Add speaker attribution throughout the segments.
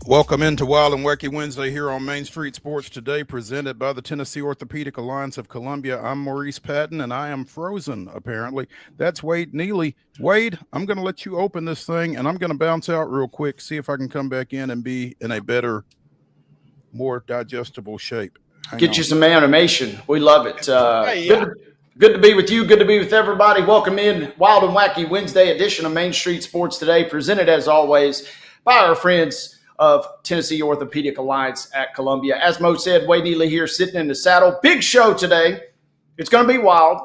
Speaker 1: Welcome into Wild and Wacky Wednesday here on Main Street Sports Today, presented by the Tennessee Orthopedic Alliance of Columbia. I'm Maurice Patton, and I am frozen, apparently. That's Wade Neely. Wade, I'm going to let you open this thing, and I'm going to bounce out real quick, see if I can come back in and be in a better, more digestible shape.
Speaker 2: Get you some animation. We love it.
Speaker 1: Yeah.
Speaker 2: Good to be with you. Good to be with everybody. Welcome in Wild and Wacky Wednesday edition of Main Street Sports Today, presented as always by our friends of Tennessee Orthopedic Alliance at Columbia. As Mo said, Wade Neely here sitting in the saddle. Big show today. It's going to be wild.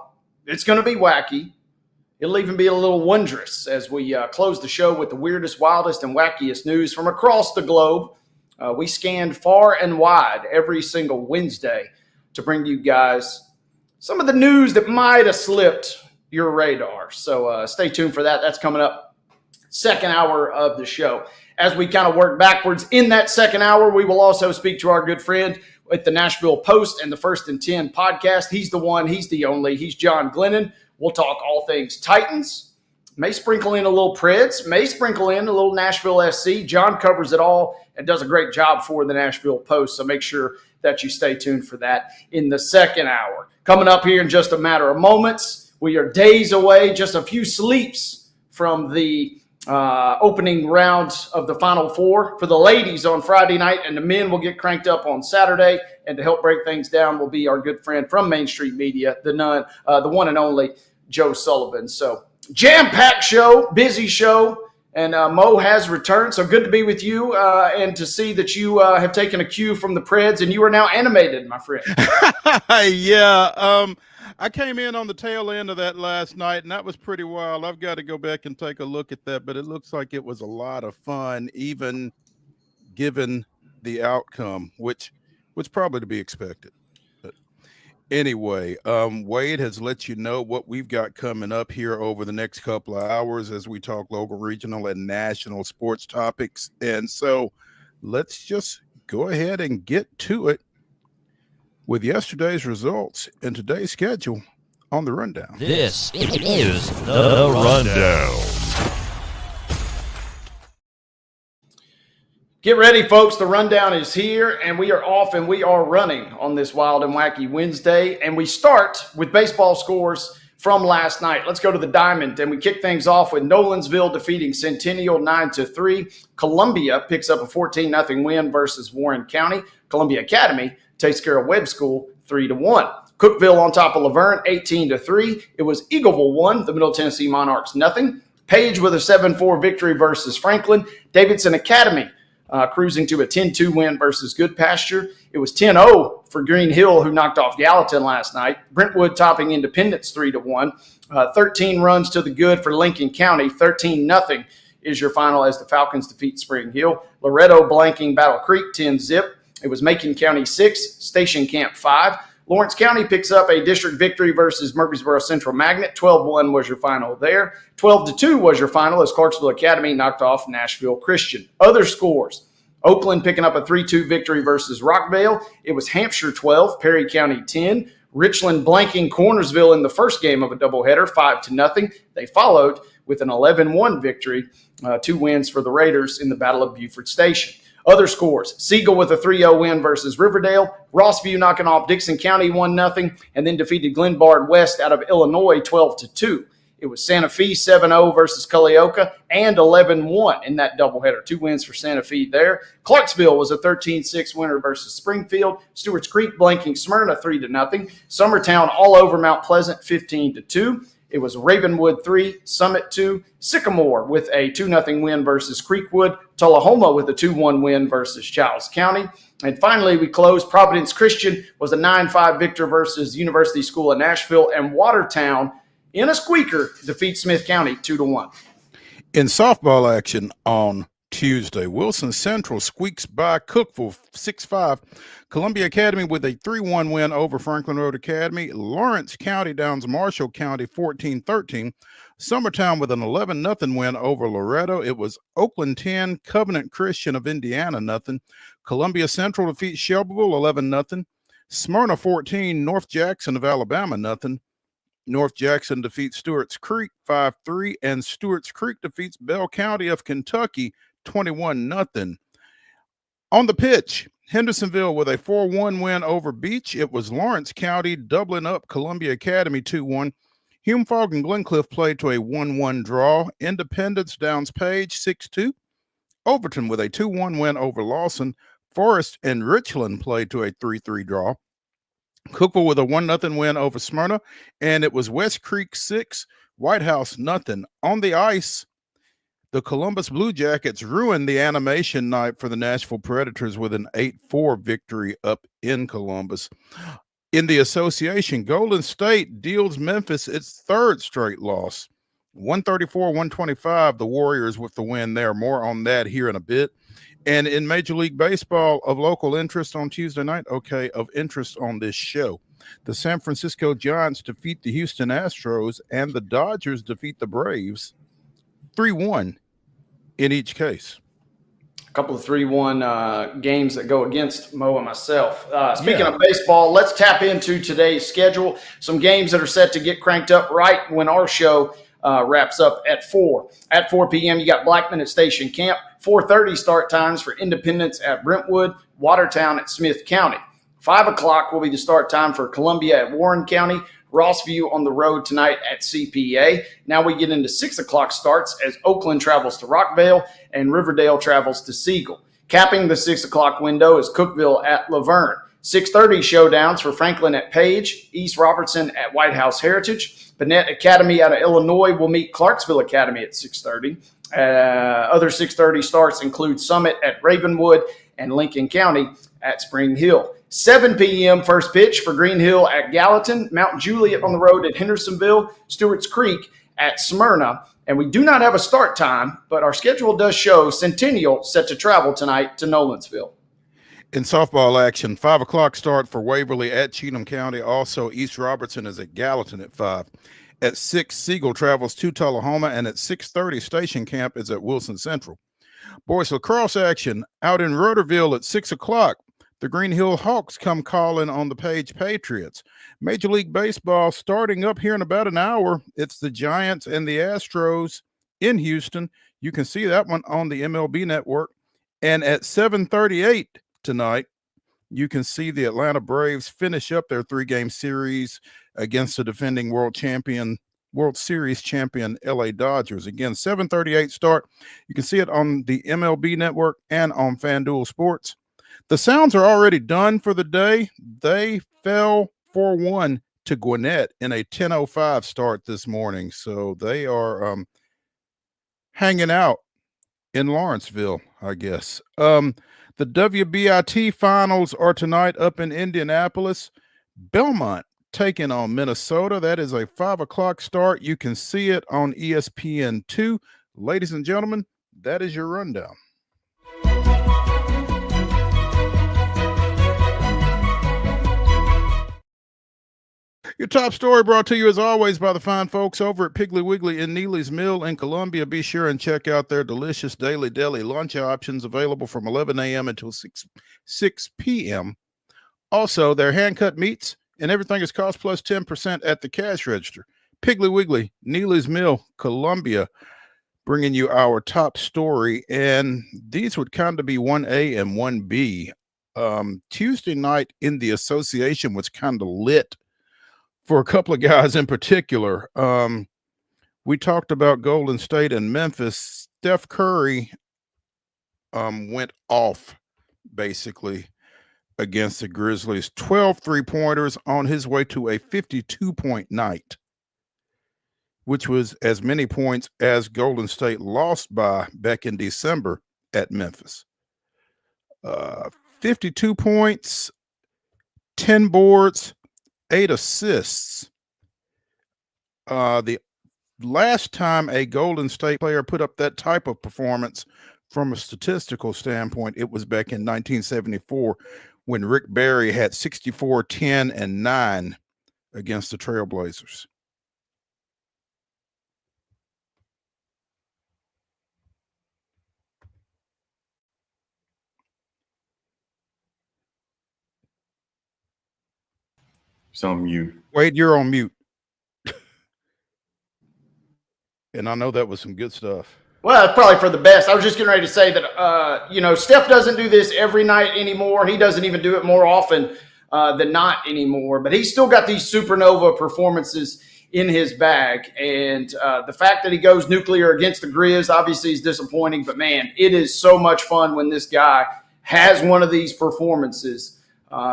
Speaker 2: It's going to be wacky. It'll even be a little wondrous as we close the show with the weirdest, wildest, and wackiest news from across the globe. We scanned far and wide every single Wednesday to bring you guys some of the news that might have slipped your radar. So stay tuned for that. That's coming up second hour of the show. As we kind of work backwards in that second hour, we will also speak to our good friend at the Nashville Post and the First and 10 podcast. He's the one, he's the only, he's John Glennon. We'll talk all things Titans. May sprinkle in a little Preds, may sprinkle in a little Nashville SC. John covers it all and does a great job for the Nashville Post, so make sure that you stay tuned for that in the second hour. Coming up here in just a matter of moments, we are days away, just a few sleeps from the opening round of the Final Four for the ladies on Friday night, and the men will get cranked up on Saturday. And to help break things down will be our good friend from Main Street Media, the one and only Joe Sullivan. So jam-packed show, busy show, and Mo has returned. So good to be with you and to see that you have taken a cue from the Preds and you are now animated, my friend.
Speaker 1: Yeah. I came in on the tail end of that last night, and that was pretty wild. I've got to go back and take a look at that, but it looks like it was a lot of fun, even given the outcome, which was probably to be expected. But anyway, Wade has let you know what we've got coming up here over the next couple of hours as we talk local, regional, and national sports topics. And so let's just go ahead and get to it with yesterday's results and today's schedule on the rundown.
Speaker 3: This is the rundown.
Speaker 2: Get ready, folks. The rundown is here, and we are off and we are running on this Wild and Wacky Wednesday. And we start with baseball scores from last night. Let's go to the Diamond, and we kick things off with Nolensville defeating Centennial 9-3. Columbia picks up a 14-0 win versus Warren County. Columbia Academy takes care of Webb School 3-1. Cookeville on top of Laverne 18-3. It was Eagleville 1, the Middle Tennessee Monarchs 0. Page with a 7-4 victory versus Franklin. Davidson Academy cruising to a 10-2 win versus Good Pasture. It was 10-0 for Green Hill, who knocked off Gallatin last night. Brentwood topping Independence 3-1. 13 runs to the good for Lincoln County. 13-0 is your final as the Falcons defeat Spring Hill. Loretto blanking Battle Creek 10-0. It was Macon County 6, Station Camp 5. Lawrence County picks up a district victory versus Murfreesboro Central Magnet. 12-1 was your final there. 12-2 was your final as Clarksville Academy knocked off Nashville Christian. Other scores: Oakland picking up a 3-2 victory versus Rockvale. It was Hampshire 12, Perry County 10. Richland blanking Cornersville in the first game of a doubleheader, 5-0. They followed with an 11-1 victory, 2 wins for the Raiders in the Battle of Beaufort Station. Other scores: Siegel with a 3-0 win versus Riverdale. Rossview knocking off Dixon County 1-0, and then defeated Glenbard West out of Illinois 12-2. It was Santa Fe 7-0 versus Culleoka and 11-1 in that doubleheader. 2 wins for Santa Fe there. Clarksville was a 13-6 winner versus Springfield. Stewart's Creek blanking Smyrna 3-0. Summertown all over Mount Pleasant 15-2. It was Ravenwood 3, Summit 2, Sycamore with a 2-0 win versus Creekwood, Tullahoma with a 2-1 win versus Giles County. And finally, we closed. Providence Christian was a 9-5 victor versus University School of Nashville, and Watertown, in a squeaker, defeats Smith County 2-1.
Speaker 1: In softball action on Tuesday, Wilson Central squeaks by Cookeville 6-5. Columbia Academy with a 3-1 win over Franklin Road Academy. Lawrence County downs Marshall County 14-13. Summertown with an 11-0 win over Loretto. It was Oakland 10, Covenant Christian of Indiana 0. Columbia Central defeats Shelbyville 11-0. Smyrna 14, North Jackson of Alabama 0. North Jackson defeats Stewart's Creek 5-3, and Stewart's Creek defeats Bell County of Kentucky 21-0. On the pitch, Hendersonville with a 4-1 win over Beach. It was Lawrence County doubling up Columbia Academy 2-1. Hume Fogg and Glencliff played to a 1-1 draw. Independence Downs Page 6-2. Overton with a 2-1 win over Lawson. Forest and Richland played to a 3-3 draw. Cookville with a 1-0 win over Smyrna. And it was West Creek 6, White House nothing. On the ice, the Columbus Blue Jackets ruined the animation night for the Nashville Predators with an 8-4 victory up in Columbus. In the association, Golden State deals Memphis its third straight loss. 134-125, the Warriors with the win there. More on that here in a bit. And in Major League Baseball, of local interest on Tuesday night, of interest on this show, the San Francisco Giants defeat the Houston Astros and the Dodgers defeat the Braves 3-1 in each case.
Speaker 2: A couple of 3-1 games that go against Mo and myself. Speaking of baseball, let's tap into today's schedule. Some games that are set to get cranked up right when our show wraps up at 4. At 4 p.m., you got Blackman at Station Camp. 4:30 start times for Independence at Brentwood, Watertown at Smith County. 5 o'clock will be the start time for Columbia at Warren County, Rossview on the road tonight at CPA. Now we get into 6 o'clock starts as Oakland travels to Rockvale and Riverdale travels to Siegel. Capping the 6 o'clock window is Cookeville at Laverne. 6:30 showdowns for Franklin at Page, East Robertson at White House Heritage. Bennett Academy out of Illinois will meet Clarksville Academy at 6:30. Other 6:30 starts include Summit at Ravenwood and Lincoln County at Spring Hill. 7 p.m. first pitch for Green Hill at Gallatin, Mount Juliet on the road at Hendersonville, Stewart's Creek at Smyrna. And we do not have a start time, but our schedule does show Centennial set to travel tonight to Nolensville.
Speaker 1: In softball action, 5 o'clock start for Waverly at Cheatham County. Also, East Robertson is at Gallatin at 5. At 6, Siegel travels to Tullahoma, and at 6:30, Station Camp is at Wilson Central. Boys lacrosse action out in Rotorville at 6 o'clock. The Green Hill Hawks come calling on the Page Patriots. Major League Baseball starting up here in about an hour. It's the Giants and the Astros in Houston. You can see that one on the MLB network. And at 7:38 tonight, you can see the Atlanta Braves finish up their 3-game series against the defending World Series champion LA Dodgers. Again, 7:38 start. You can see it on the MLB network and on FanDuel Sports. The Sounds are already done for the day. They fell 4-1 to Gwinnett in a 10:05 start this morning. So they are hanging out in Lawrenceville, I guess. The WBIT finals are tonight up in Indianapolis. Belmont taking on Minnesota. That is a 5 o'clock start. You can see it on ESPN2. Ladies and gentlemen, that is your rundown. Your top story brought to you, as always, by the fine folks over at Piggly Wiggly in Neely's Mill in Columbia. Be sure and check out their delicious daily deli lunch options available from 11 a.m. until 6 p.m. Also, their hand-cut meats and everything is cost plus 10% at the cash register. Piggly Wiggly, Neely's Mill, Columbia, bringing you our top story. And these would kind of be 1A and 1B. Tuesday night in the association was kind of lit for a couple of guys in particular. We talked about Golden State and Memphis. Steph Curry went off, basically, against the Grizzlies. 12 three-pointers on his way to a 52-point night, which was as many points as Golden State lost by back in December at Memphis. 52 points, 10 boards, 8 assists. The last time a Golden State player put up that type of performance from a statistical standpoint, it was back in 1974 when Rick Barry had 64, 10, and 9 against the Trailblazers.
Speaker 4: It's on mute.
Speaker 1: Wade, you're on mute. And I know that was some good stuff.
Speaker 2: Well, it's probably for the best. I was just getting ready to say that, Steph doesn't do this every night anymore. He doesn't even do it more often than not anymore. But he's still got these supernova performances in his bag. And the fact that he goes nuclear against the Grizz obviously is disappointing. But, man, it is so much fun when this guy has one of these performances.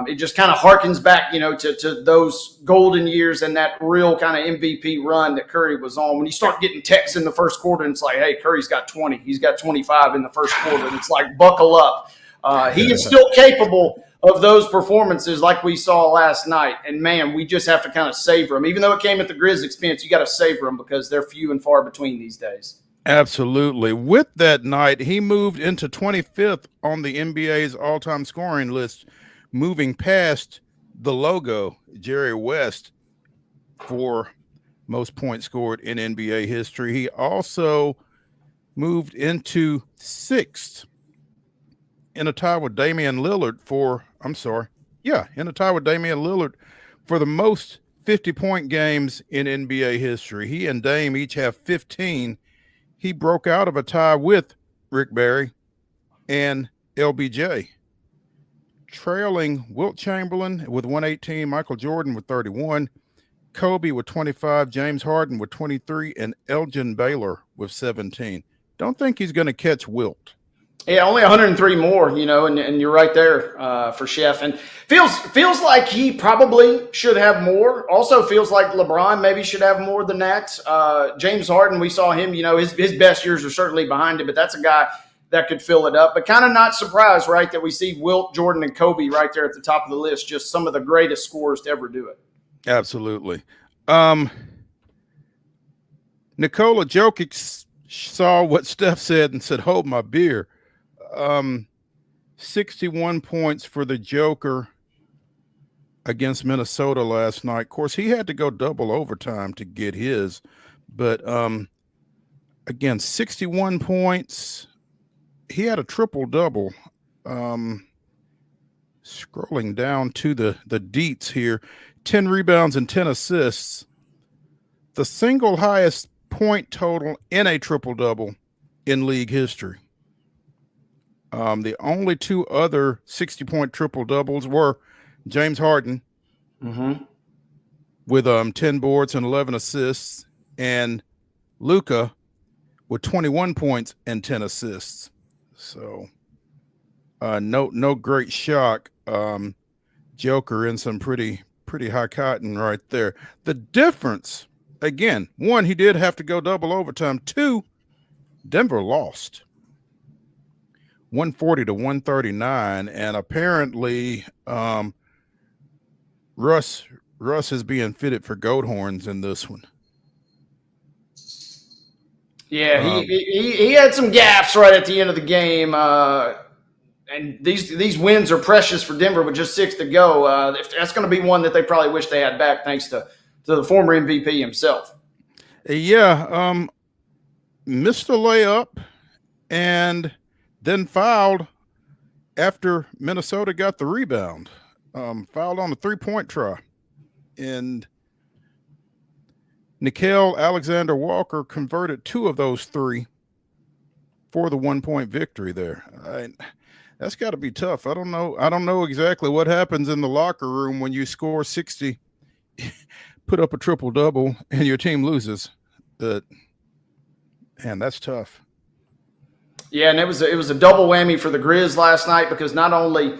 Speaker 2: It just kind of harkens back, to those golden years and that real kind of MVP run that Curry was on. When you start getting texts in the first quarter and it's like, hey, Curry's got 20. He's got 25 in the first quarter. And it's like, buckle up. He is still capable of those performances like we saw last night. And, man, we just have to kind of savor them. Even though it came at the Grizz expense, you got to savor them because they're few and far between these days.
Speaker 1: Absolutely. With that night, he moved into 25th on the NBA's all-time scoring list, moving past the logo, Jerry West, for most points scored in NBA history. He also moved into 6th in a tie with Damian Lillard for the most 50-point games in NBA history. He and Dame each have 15. He broke out of a tie with Rick Barry and LBJ, trailing Wilt Chamberlain with 118, Michael Jordan with 31, Kobe with 25, James Harden with 23, and Elgin Baylor with 17. Don't think he's going to catch Wilt.
Speaker 2: Yeah, only 103 more, and you're right there for Chef. And feels like he probably should have more. Also feels like LeBron maybe should have more than that. James Harden, we saw him, his best years are certainly behind him, but that's a guy that could fill it up. But kind of not surprised, right, that we see Wilt, Jordan, and Kobe right there at the top of the list, just some of the greatest scorers to ever do it.
Speaker 1: Absolutely. Nikola Jokic saw what Steph said and said, hold my beer. 61 points for the Joker against Minnesota last night. Of course, he had to go double overtime to get his. But, again, 61 points. He had a triple-double. Scrolling down to the deets here, 10 rebounds and 10 assists. The single highest point total in a triple-double in league history. The only two other 60-point triple-doubles were James Harden with 10 boards and 11 assists, and Luka with 21 points and 10 assists. So no great shock. Joker in some pretty high cotton right there. The difference, again, one, he did have to go double overtime. Two, Denver lost 140 to 139, and apparently Russ is being fitted for goat horns in this one.
Speaker 2: Yeah, he had some gaffes right at the end of the game, and these wins are precious for Denver with just 6 to go. That's going to be one that they probably wish they had back, thanks to the former MVP himself.
Speaker 1: Yeah, missed the layup and then fouled after Minnesota got the rebound. Fouled on a 3-point try, and Nickeil Alexander-Walker converted 2 of those 3 for the 1-point victory there. That's got to be tough. I don't know exactly what happens in the locker room when you score 60, put up a triple-double, and your team loses. But, man, that's tough.
Speaker 2: Yeah, and it was a double whammy for the Grizz last night, because not only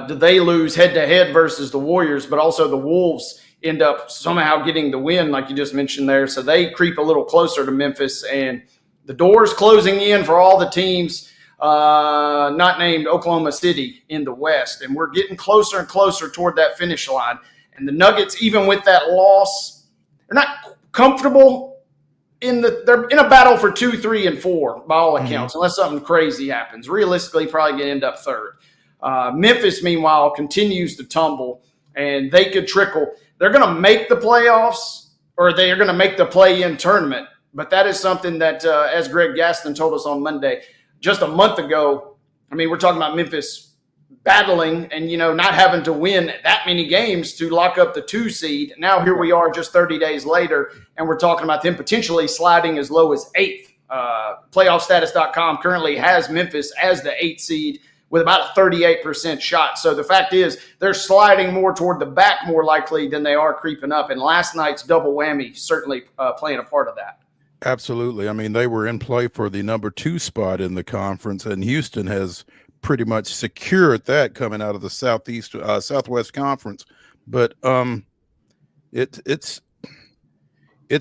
Speaker 2: did they lose head-to-head versus the Warriors, but also the Wolves end up somehow getting the win, like you just mentioned there. So they creep a little closer to Memphis, and the door's closing in for all the teams not named Oklahoma City in the West. And we're getting closer and closer toward that finish line. And the Nuggets, even with that loss, they're not comfortable they're in a battle for 2, 3, and 4 by all accounts, unless something crazy happens. Realistically, probably going to end up 3rd. Memphis, meanwhile, continues to tumble, and they could trickle. They're going to make the playoffs, or they are going to make the play-in tournament. But that is something that, as Greg Gaston told us on Monday, just a month ago, we're talking about Memphis battling and, not having to win that many games to lock up the 2 seed. Now here we are just 30 days later, and we're talking about them potentially sliding as low as 8th playoffstatus.com currently has Memphis as the 8th seed with about a 38% shot. So the fact is they're sliding more toward the back more likely than they are creeping up. And last night's double whammy certainly playing a part of that.
Speaker 1: Absolutely. I mean, they were in play for the number 2 spot in the conference, and Houston has pretty much secured that coming out of the Southwest Conference. But it's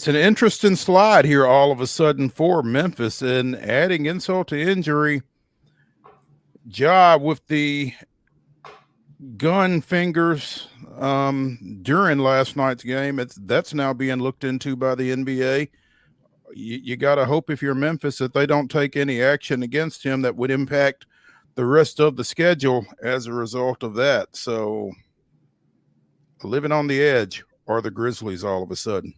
Speaker 1: an interesting slide here all of a sudden for Memphis, and adding insult to injury, Ja with the gun fingers during last night's game. That's now being looked into by the NBA. You got to hope if you're Memphis that they don't take any action against him that would impact the rest of the schedule as a result of that. So living on the edge are the Grizzlies all of a sudden.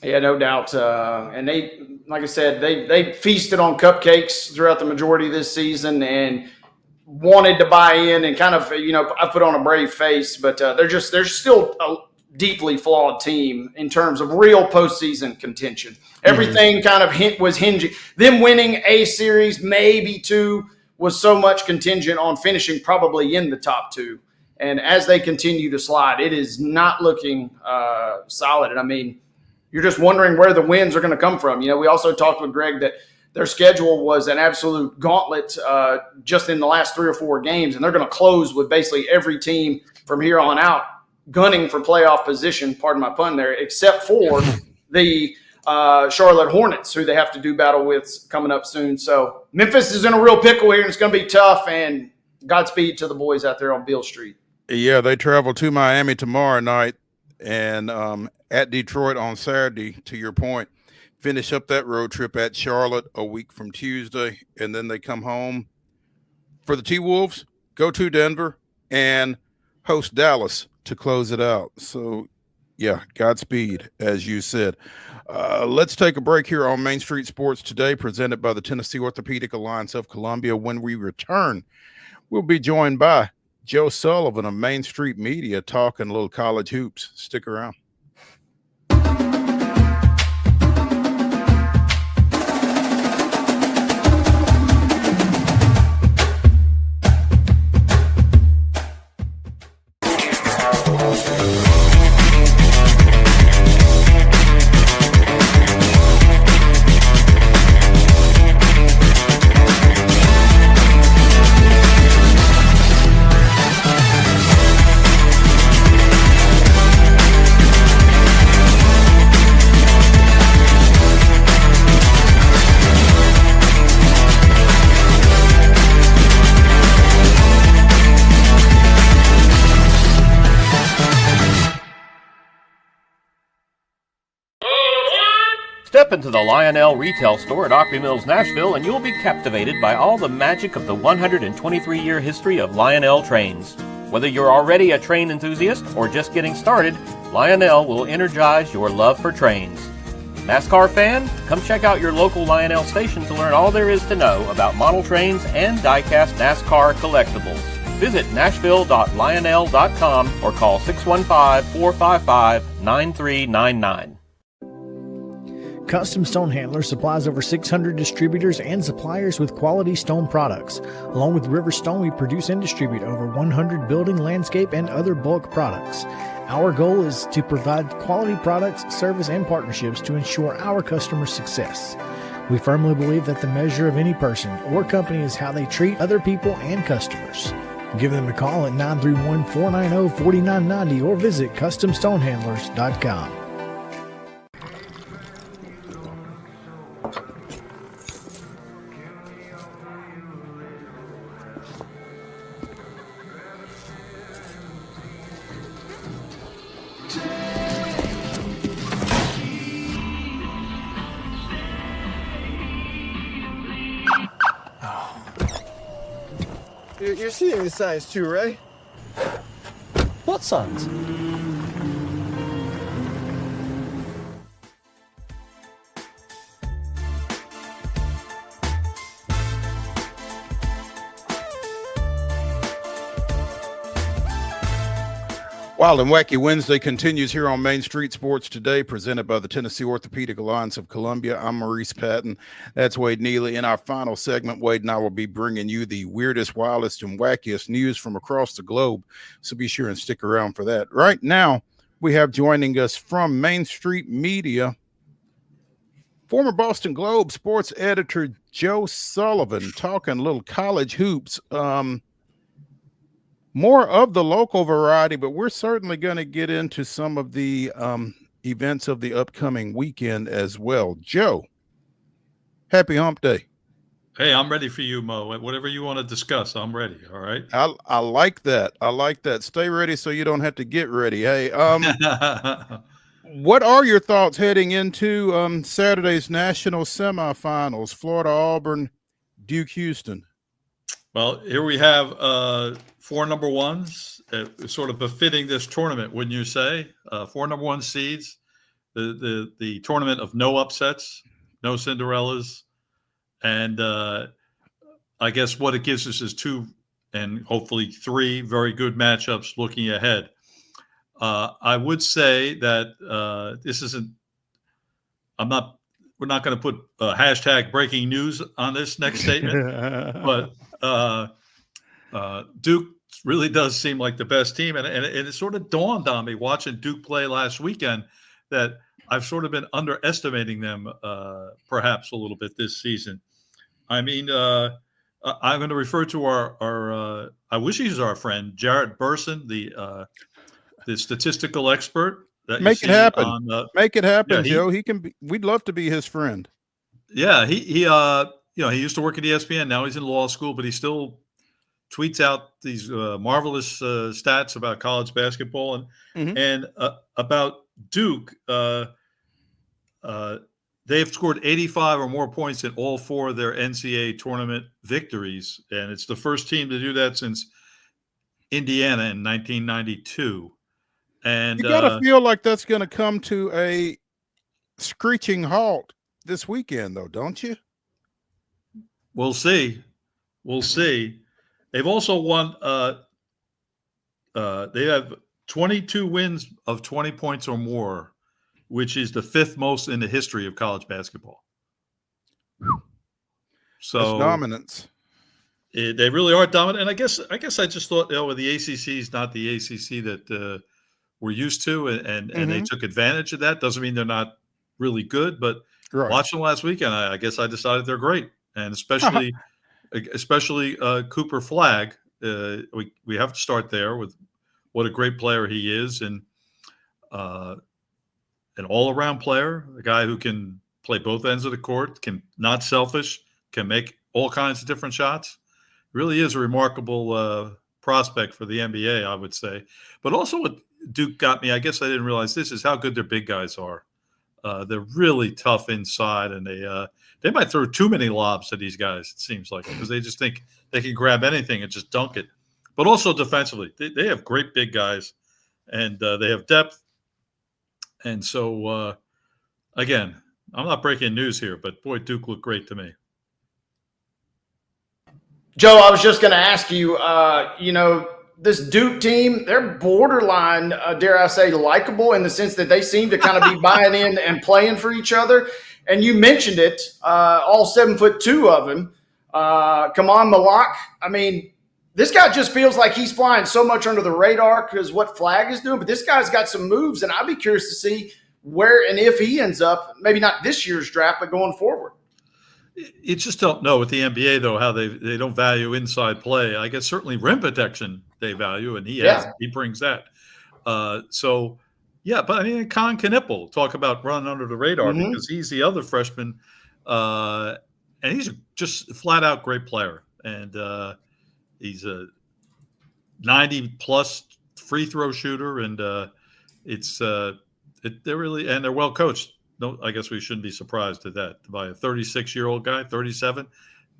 Speaker 2: Yeah, no doubt. And they, like I said, they feasted on cupcakes throughout the majority of this season and wanted to buy in and kind of, I put on a brave face, but they're still a deeply flawed team in terms of real postseason contention. Everything kind of was hinging. Them winning a series, maybe 2, was so much contingent on finishing probably in the top 2. And as they continue to slide, it is not looking solid. And I mean, you're just wondering where the wins are going to come from. We also talked with Greg that their schedule was an absolute gauntlet just in the last 3 or 4 games, and they're going to close with basically every team from here on out gunning for playoff position, pardon my pun there, except for the Charlotte Hornets, who they have to do battle with coming up soon. So Memphis is in a real pickle here, and it's going to be tough, and Godspeed to the boys out there on Beale Street.
Speaker 1: Yeah, they travel to Miami tomorrow night and at Detroit on Saturday, to your point. Finish up that road trip at Charlotte a week from Tuesday, and then they come home for the T-Wolves, go to Denver, and host Dallas to close it out. So, yeah, Godspeed, as you said. Let's take a break here on Main Street Sports Today, presented by the Tennessee Orthopedic Alliance of Columbia. When we return, we'll be joined by Joe Sullivan of Main Street Media talking a little college hoops. Stick around.
Speaker 3: Step into the Lionel retail store at Opry Mills, Nashville, and you'll be captivated by all the magic of the 123-year history of Lionel trains. Whether you're already a train enthusiast or just getting started, Lionel will energize your love for trains. NASCAR fan? Come check out your local Lionel station to learn all there is to know about model trains and die-cast NASCAR collectibles. Visit nashville.lionel.com or call 615-455-9399.
Speaker 5: Custom Stone Handler supplies over 600 distributors and suppliers with quality stone products. Along with River Stone, we produce and distribute over 100 building, landscape, and other bulk products. Our goal is to provide quality products, service, and partnerships to ensure our customers' success. We firmly believe that the measure of any person or company is how they treat other people and customers. Give them a call at 931-490-4990 or visit CustomStonehandlers.com.
Speaker 6: You're seeing the signs too, right?
Speaker 7: What signs?
Speaker 1: Wild and Wacky Wednesday continues here on Main Street Sports Today, presented by the Tennessee Orthopedic Alliance of Columbia. I'm Maurice Patton. That's Wade Neely. In our final segment, Wade and I will be bringing you the weirdest, wildest, and wackiest news from across the globe. So be sure and stick around for that. Right now, we have joining us from Main Street Media, former Boston Globe sports editor Joe Sullivan, talking a little college hoops. More of the local variety, but we're certainly going to get into some of the events of the upcoming weekend as well. Joe, happy hump day.
Speaker 8: Hey, I'm ready for you, Mo. Whatever you want to discuss, I'm ready. All right.
Speaker 1: I like that. I like that. Stay ready so you don't have to get ready. Hey, what are your thoughts heading into Saturday's national semifinals? Florida, Auburn, Duke, Houston.
Speaker 8: Well, here we have 4 number ones, sort of befitting this tournament, wouldn't you say? 4 number 1 seeds, the tournament of no upsets, no Cinderellas, and I guess what it gives us is 2 and hopefully 3 very good matchups looking ahead. I would say that this isn't. We're not going to put hashtag breaking news on this next statement, but Duke really does seem like the best team. And it sort of dawned on me watching Duke play last weekend that I've sort of been underestimating them perhaps a little bit this season. I mean, I'm going to refer to our I wish he's our friend, Jarrett Burson, the statistical expert. That
Speaker 1: Make it happen. Make it happen,
Speaker 8: yeah,
Speaker 1: Joe. We'd love to be his friend.
Speaker 8: Yeah, he used to work at ESPN. Now he's in law school, but he still tweets out these marvelous stats about college basketball and about Duke. They've scored 85 or more points in all 4 of their NCAA tournament victories, and it's the first team to do that since Indiana in 1992. And
Speaker 1: you gotta feel like that's going to come to a screeching halt this weekend, though, don't you?
Speaker 8: We'll see. We'll see. They've also won. They have 22 wins of 20 points or more, which is the 5th most in the history of college basketball. So
Speaker 1: that's dominance.
Speaker 8: They really are dominant. And I guess I just thought, the ACC is not the ACC that we're used to, and they took advantage of that. Doesn't mean they're not really good, but watching them last weekend, I guess I decided they're great, and especially Cooper Flagg. We have to start there with what a great player he is, and an all-around player, a guy who can play both ends of the court, not selfish, can make all kinds of different shots. Really is a remarkable prospect for the NBA, I would say. But also what Duke got me, I guess I didn't realize this, is how good their big guys are. They're really tough inside, and they might throw too many lobs to these guys, it seems like, because they just think they can grab anything and just dunk it. But also defensively, they have great big guys, and they have depth. And so, again, I'm not breaking news here, but boy, Duke looked great to me.
Speaker 2: Joe, I was just going to ask you, this Duke team, they're borderline, dare I say, likable in the sense that they seem to kind of be buying in and playing for each other. And you mentioned it, all 7'2" of them. Kaman Malak, I mean, this guy just feels like he's flying so much under the radar because what Flagg is doing. But this guy's got some moves, and I'd be curious to see where and if he ends up, maybe not this year's draft, but going forward.
Speaker 8: You just don't know with the NBA, though, how they don't value inside play. I guess certainly rim protection they value, and he brings that. But I mean, Con Knippel, talk about running under the radar because he's the other freshman, and he's just flat out great player, and he's a 90+ free throw shooter, and they're well coached. No, I guess we shouldn't be surprised at that by a 36-year-old guy, 37,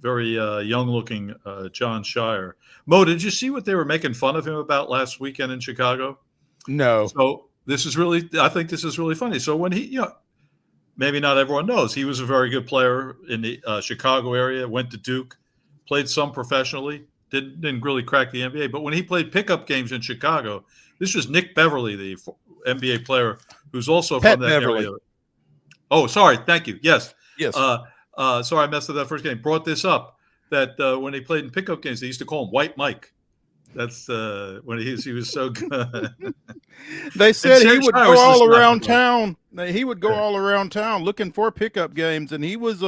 Speaker 8: very young-looking John Shire. Mo, did you see what they were making fun of him about last weekend in Chicago?
Speaker 1: No.
Speaker 8: So I think this is really funny. So when he, maybe not everyone knows, he was a very good player in the Chicago area, went to Duke, played some professionally, didn't really crack the NBA. But when he played pickup games in Chicago, this was Nick Beverly, the NBA player who's also
Speaker 1: Pat
Speaker 8: from that
Speaker 1: Beverly.
Speaker 8: area. Oh, sorry. Thank you. Yes.
Speaker 1: Yes.
Speaker 8: Sorry, I messed up that first game. Brought this up that when he played in pickup games, they used to call him White Mike. That's when he was so good.
Speaker 1: They said he would go all around
Speaker 8: town.
Speaker 1: town. He would go all around town looking for pickup games, and he was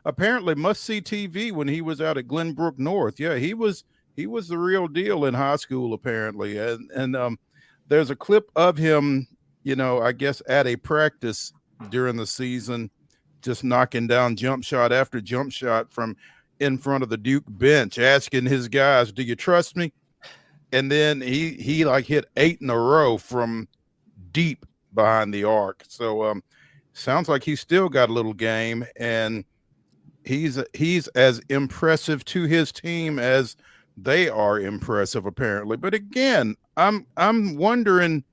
Speaker 1: apparently must-see TV when he was out at Glenbrook North. Yeah, he was the real deal in high school apparently, and there's a clip of him, I guess at a practice during the season, just knocking down jump shot after jump shot from in front of the Duke bench, asking his guys, "Do you trust me?" And then he like hit 8 in a row from deep behind the arc. So sounds like he's still got a little game, and he's as impressive to his team as they are impressive apparently. But again, I'm wondering,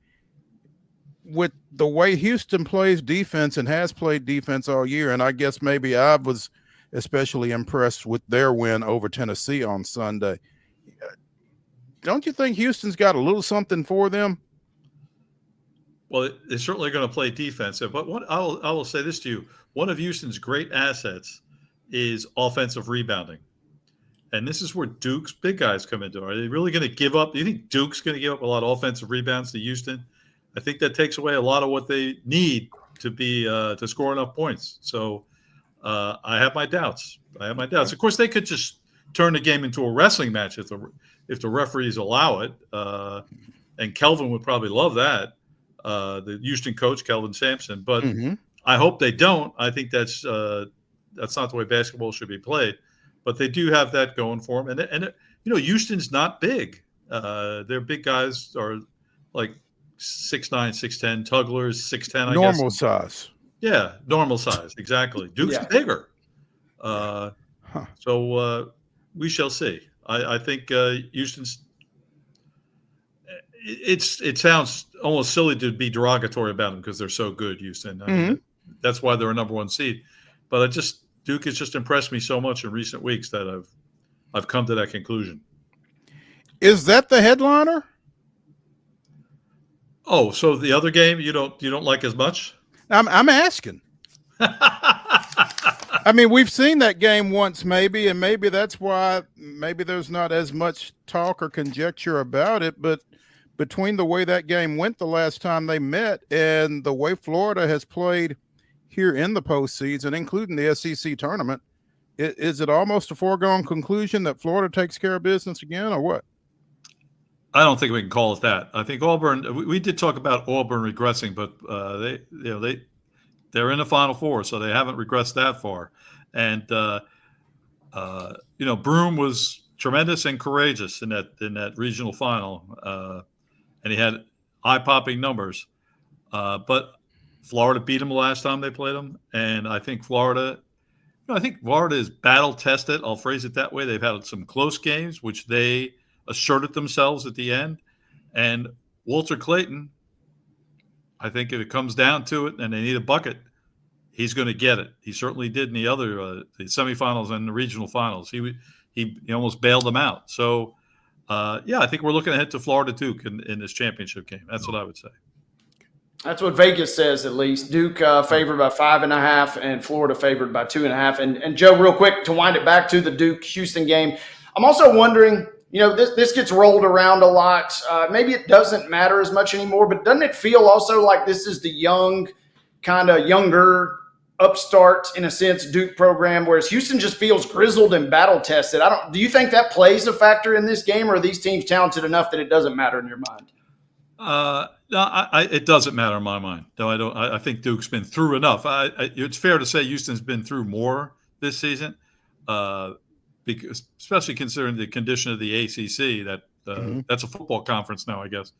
Speaker 1: with the way Houston plays defense and has played defense all year, and I guess maybe I was especially impressed with their win over Tennessee on Sunday. Don't you think Houston's got a little something for them?
Speaker 8: Well, they're certainly going to play defensive. But I will say this to you: one of Houston's great assets is offensive rebounding, and this is where Duke's big guys come into. Are they really going to give up? Do you think Duke's going to give up a lot of offensive rebounds to Houston? I think that takes away a lot of what they need to be to score enough points. So I have my doubts. Of course, they could just turn the game into a wrestling match if the referees allow it. And Kelvin would probably love that, the Houston coach, Kelvin Sampson. But I hope they don't. I think that's not the way basketball should be played. But they do have that going for them. And Houston's not big. Their big guys are like 6'9", 6'10", Tugler's 6'10", I guess.
Speaker 1: Normal size.
Speaker 8: Yeah, normal size, exactly. Duke's bigger. So we shall see. I think Houston's it sounds almost silly to be derogatory about them because they're so good, Houston. I mean, that's why they're a number one seed. But Duke has just impressed me so much in recent weeks that I've come to that conclusion.
Speaker 1: Is that the headliner?
Speaker 8: Oh, so the other game you don't like as much?
Speaker 1: I'm asking. I mean, we've seen that game once, maybe, and maybe that's why maybe there's not as much talk or conjecture about it. But between the way that game went the last time they met and the way Florida has played here in the postseason, including the SEC tournament, is it almost a foregone conclusion that Florida takes care of business again, or what?
Speaker 8: I don't think we can call it that. I think Auburn. We did talk about Auburn regressing, but they're in the Final Four, so they haven't regressed that far. And Broome was tremendous and courageous in that regional final, and he had eye-popping numbers. But Florida beat them the last time they played them, and I think Florida is battle tested. I'll phrase it that way. They've had some close games, which they asserted themselves at the end. And Walter Clayton, I think if it comes down to it and they need a bucket, he's going to get it. He certainly did in the other the semifinals and the regional finals. He almost bailed them out. So, I think we're looking ahead to Florida Duke in this championship game. That's what I would say.
Speaker 2: That's what Vegas says, at least. Duke favored by 5.5 and Florida favored by 2.5. And Joe, real quick, to wind it back to the Duke-Houston game, I'm also wondering, this gets rolled around a lot. Maybe it doesn't matter as much anymore, but doesn't it feel also like this is the younger upstart, in a sense, Duke program, whereas Houston just feels grizzled and battle tested? Do you think that plays a factor in this game, or are these teams talented enough that it doesn't matter in your mind?
Speaker 8: No, it doesn't matter in my mind. No, I don't. I think Duke's been through enough. It's fair to say Houston's been through more this season, because especially considering the condition of the ACC. That's a football conference now, I guess,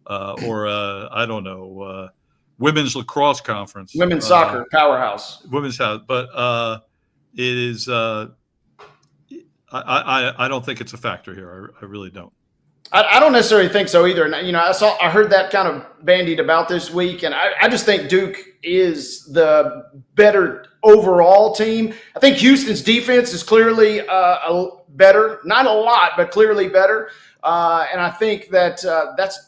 Speaker 8: or I don't know, women's lacrosse conference,
Speaker 2: women's soccer powerhouse,
Speaker 8: women's house. But it is. I don't think it's a factor here. I really don't.
Speaker 2: I don't necessarily think so either. And, I heard that kind of bandied about this week, and I just think Duke is the better overall team. I think Houston's defense is clearly better, not a lot, but clearly better. And I think that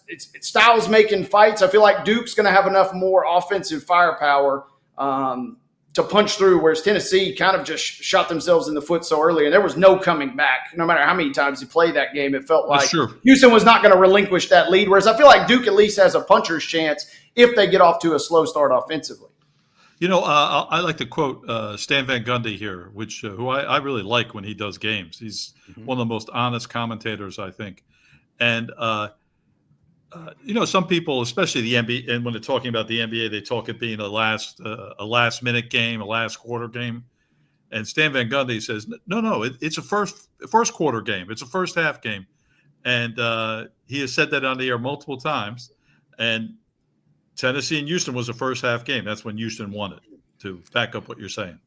Speaker 2: it's styles making fights. I feel like Duke's going to have enough more offensive firepower to punch through, whereas Tennessee kind of just shot themselves in the foot so early, and there was no coming back. No matter how many times you played that game, it felt like Houston was not going to relinquish that lead, whereas I feel like Duke at least has a puncher's chance if they get off to a slow start offensively.
Speaker 8: I like to quote Stan Van Gundy here, who I really like when he does games. He's one of the most honest commentators, I think. And, some people, especially the NBA, and when they're talking about the NBA, they talk it being a last minute game, a last quarter game. And Stan Van Gundy says, no, it's a first quarter game. It's a first half game. And he has said that on the air multiple times. And Tennessee and Houston was a first half game. That's when Houston won it, to back up what you're saying.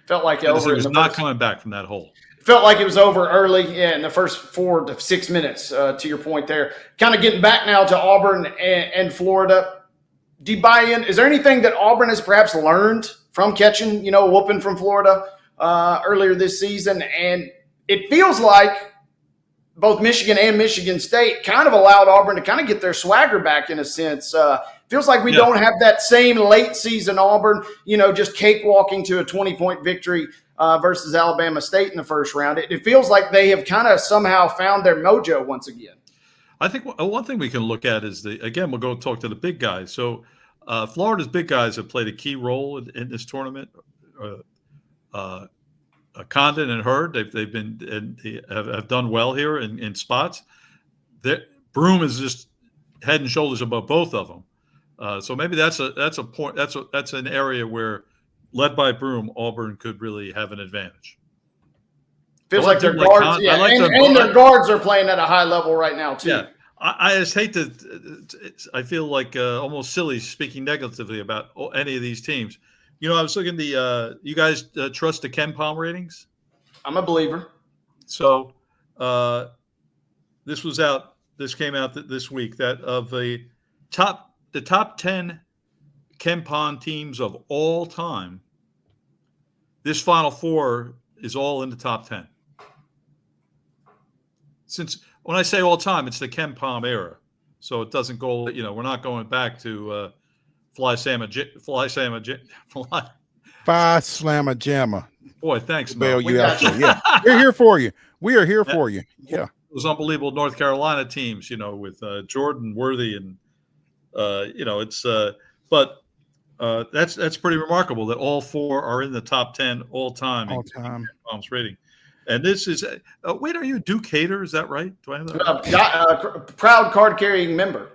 Speaker 2: Felt like
Speaker 8: Tennessee was not coming back from that hole.
Speaker 2: Felt like it was over early in the first 4 to 6 minutes, to your point there. Kind of getting back now to Auburn and Florida. Do you buy in? Is there anything that Auburn has perhaps learned from catching, whooping from Florida earlier this season? And it feels like both Michigan and Michigan State kind of allowed Auburn to kind of get their swagger back in a sense. Feels like we don't have that same late season Auburn, just cakewalking to a 20-point victory versus Alabama State in the first round. It feels like they have kind of somehow found their mojo once again.
Speaker 8: I think one thing we can look at is we'll go talk to the big guys. So Florida's big guys have played a key role in this tournament. Condon and Hurd, they've been and they have done well here in spots. Broom is just head and shoulders above both of them. So maybe that's a point. That's an area where, led by Broom, Auburn could really have an advantage.
Speaker 2: Feels like their guards, their guards are playing at a high level right now too.
Speaker 8: Yeah, I just hate to. I feel like almost silly speaking negatively about any of these teams. I was looking at you guys trust the Ken Palm ratings?
Speaker 2: I'm a believer.
Speaker 8: So this came out this week, that of the top 10 Ken Palm teams of all time, this Final Four is all in the top 10. Since when I say all time, it's the Ken Palm era. So it doesn't go, we're not going back to Phi Slamma
Speaker 1: Jamma.
Speaker 8: Boy, thanks,
Speaker 1: Bail you out. Yeah, we're here for you. We are here for you. Yeah,
Speaker 8: it was unbelievable North Carolina teams, with Jordan, Worthy, and it's but that's pretty remarkable that all four are in the top 10 all time.
Speaker 1: All time.
Speaker 8: Palms rating. And this is wait, are you a Duke hater? Is that right? Do I have that?
Speaker 2: Proud card carrying member.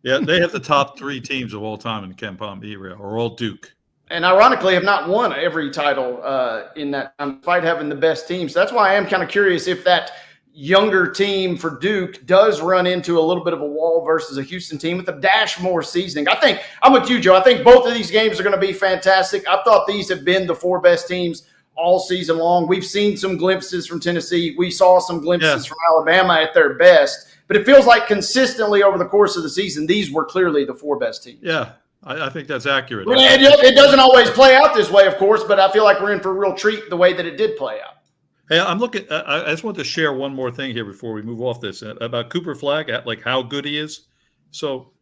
Speaker 8: Yeah, they have the top 3 teams of all time in the Ken Palm era, or all Duke.
Speaker 2: And ironically, have not won every title in that time, despite having the best teams. So that's why I am kind of curious if that younger team for Duke does run into a little bit of a wall versus a Houston team with a dash more seasoning. I think I'm with you, Joe. I think both of these games are going to be fantastic. I thought these have been the 4 best teams all season long. We've seen some glimpses from Tennessee. We saw some glimpses from Alabama at their best. But it feels like consistently over the course of the season, these were clearly the 4 best teams.
Speaker 8: Yeah, I think that's accurate.
Speaker 2: It doesn't always play out this way, of course, but I feel like we're in for a real treat the way that it did play out.
Speaker 8: Hey, I'm looking. I just want to share one more thing here before we move off this about Cooper Flagg, like how good he is. So,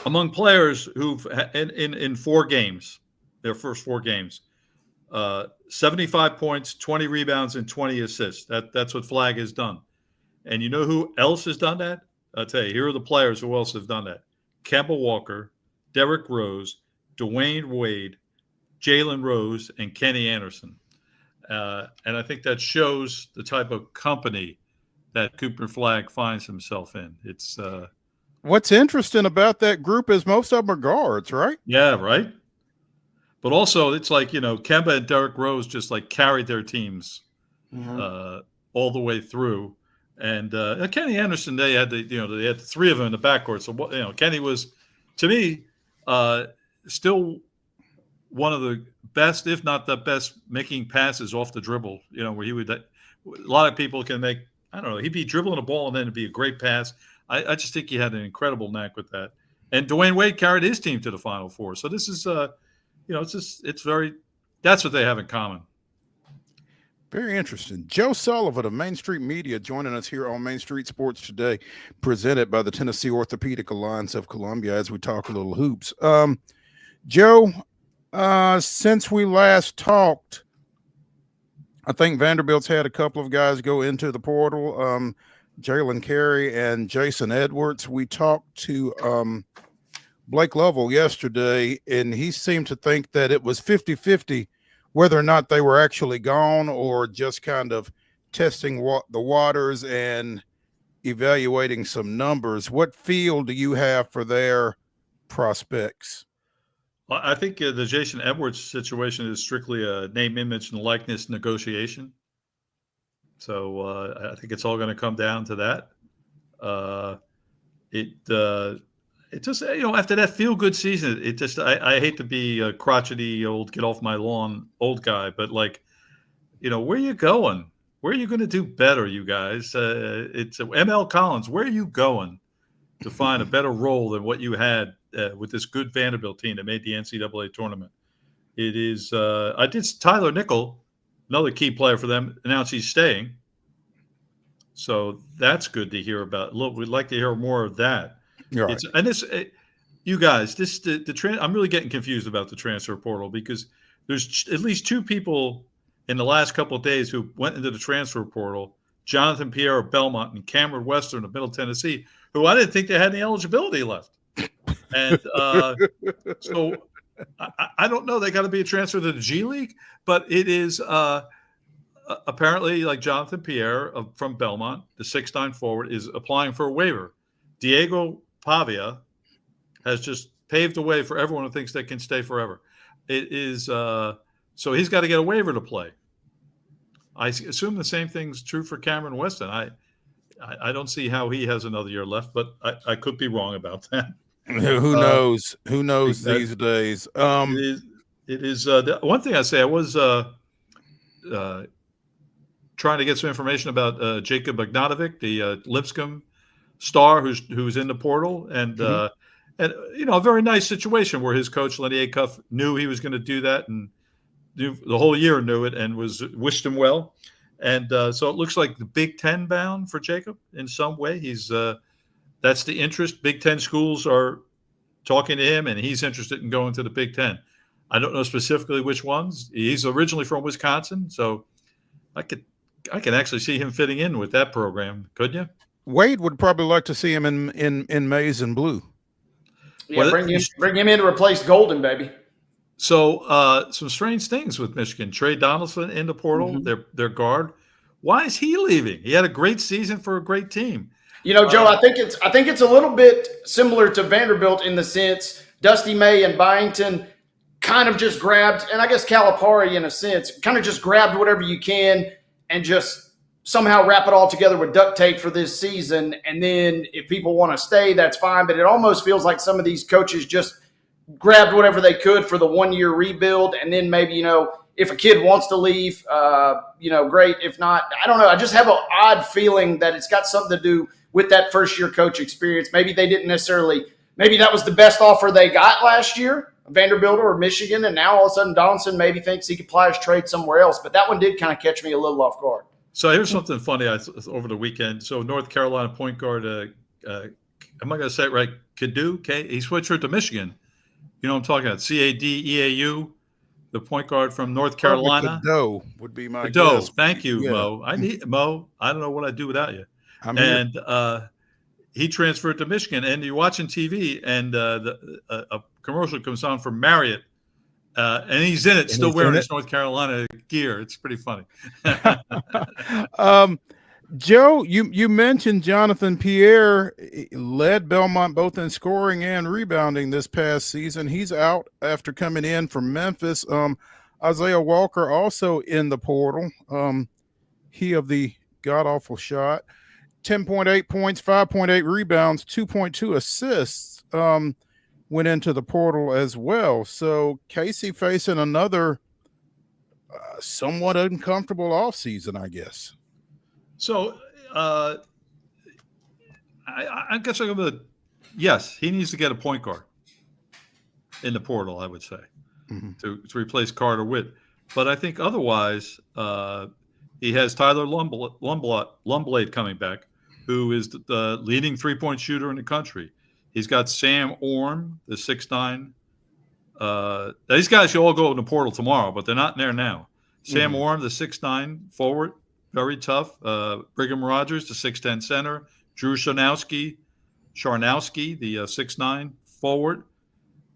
Speaker 8: among players who've in 4 games, their first 4 games, 75 points, 20 rebounds, and 20 assists. That's what Flagg has done. And you know who else has done that? I'll tell you. Here are the players who else have done that: Kemba Walker, Derrick Rose, Dwayne Wade, Jalen Rose, and Kenny Anderson. And I think that shows the type of company that Cooper Flagg finds himself in. It's
Speaker 1: what's interesting about that group is most of them are guards, right?
Speaker 8: Yeah, right. But also, it's like Kemba and Derrick Rose just like carried their teams all the way through. And Kenny Anderson, they had they had 3 of them in the backcourt. So Kenny was, to me, still one of the best, if not the best, making passes off the dribble. Where he would. A lot of people can make I don't know. He'd be dribbling the ball and then it'd be a great pass. I just think he had an incredible knack with that. And Dwayne Wade carried his team to the Final Four. So this is, that's what they have in common.
Speaker 1: Very interesting. Joe Sullivan of Main Street Media joining us here on Main Street Sports Today, presented by the Tennessee Orthopedic Alliance of Columbia as we talk a little hoops. Joe, since we last talked, I think Vanderbilt's had a couple of guys go into the portal, Jalen Carey and Jason Edwards. We talked to Blake Lovell yesterday, and he seemed to think that it was 50-50 whether or not they were actually gone or just kind of testing the waters and evaluating some numbers. What feel do you have for their prospects?
Speaker 8: Well, I think the Jason Edwards situation is strictly a name, image, and likeness negotiation. So I think it's all going to come down to that. It just, after that feel-good season, it just, I hate to be a crotchety old get off my lawn old guy, but like, where are you going? Where are you going to do better, you guys? It's ML Collins. Where are you going to find a better role than what you had with this good Vanderbilt team that made the NCAA tournament? It is, Tyler Nickel, another key player for them, announced he's staying. So that's good to hear about. Look, we'd like to hear more of that. Right. You guys, I'm really getting confused about the transfer portal because there's at least two people in the last couple of days who went into the transfer portal, Jonathan Pierre of Belmont and Cameron Western of Middle Tennessee, who I didn't think they had any eligibility left. And so I don't know. They got to be a transfer to the G League, but it is apparently like Jonathan Pierre from Belmont, the 6'9" forward, is applying for a waiver. Diego Pavia has just paved the way for everyone who thinks they can stay forever. It is so he's got to get a waiver to play. I assume the same thing's true for Cameron Weston. I don't see how he has another year left, but I could be wrong about that.
Speaker 1: Who knows? Who knows these days?
Speaker 8: It is the one thing I say. I was trying to get some information about Jacob Bogdanovic, the Lipscomb star who's in the portal, and a very nice situation where his coach Lenny Acuff knew he was going to do that, and the whole year knew it and wished him well. And so it looks like the Big Ten bound for Jacob in some way. He's that's the interest. Big Ten schools are talking to him, and he's interested in going to the Big Ten. I don't know specifically which ones. He's originally from Wisconsin, so I can actually see him fitting in with that program. Couldn't you?
Speaker 1: Wade would probably like to see him in maize and blue.
Speaker 2: Yeah, well, bring him in to replace Golden, baby.
Speaker 8: So some strange things with Michigan. Trey Donaldson in the portal, their guard. Why is he leaving? He had a great season for a great team.
Speaker 2: Joe, I think it's a little bit similar to Vanderbilt in the sense Dusty May and Byington kind of just grabbed, and I guess Calipari in a sense, kind of just grabbed whatever you can and just somehow wrap it all together with duct tape for this season. And then if people want to stay, that's fine. But it almost feels like some of these coaches just grabbed whatever they could for the 1 year rebuild. And then maybe, if a kid wants to leave, great. If not, I don't know. I just have an odd feeling that it's got something to do with that first year coach experience. Maybe they didn't necessarily, maybe that was the best offer they got last year, Vanderbilt or Michigan. And now all of a sudden Donaldson maybe thinks he could apply his trade somewhere else. But that one did kind of catch me a little off guard.
Speaker 8: So here's something funny over the weekend. So North Carolina point guard, am I going to say it right? Cadu, he switched her to Michigan. You know what I'm talking about? Cadeau, the point guard from North Carolina.
Speaker 1: Cadeau would be my
Speaker 8: Cadeau.
Speaker 1: guess.
Speaker 8: Thank you,
Speaker 1: Yeah.
Speaker 8: Mo. I don't know what I'd do without you.
Speaker 1: And
Speaker 8: he transferred to Michigan. And you're watching TV, and a commercial comes on for Marriott. And he's in it, still wearing his North Carolina gear. It's pretty funny.
Speaker 1: Joe, you mentioned Jonathan Pierre led Belmont both in scoring and rebounding this past season. He's out after coming in from Memphis. Isaiah Walker also in the portal. He of the god-awful shot. 10.8 points, 5.8 rebounds, 2.2 assists. Went into the portal as well. So Casey facing another somewhat uncomfortable offseason, I guess.
Speaker 8: So I guess I'm going to. Yes, he needs to get a point guard in the portal, I would say, to replace Carter Witt. But I think otherwise, he has Tyler Lumblade coming back, who is the leading three-point shooter in the country. He's got Sam Orm, the 6'9". These guys should all go in the portal tomorrow, but they're not there now. Sam Orm, the 6'9" forward, very tough. Brigham Rogers, the 6'10" center. Drew Charnowski, the 6'9" forward.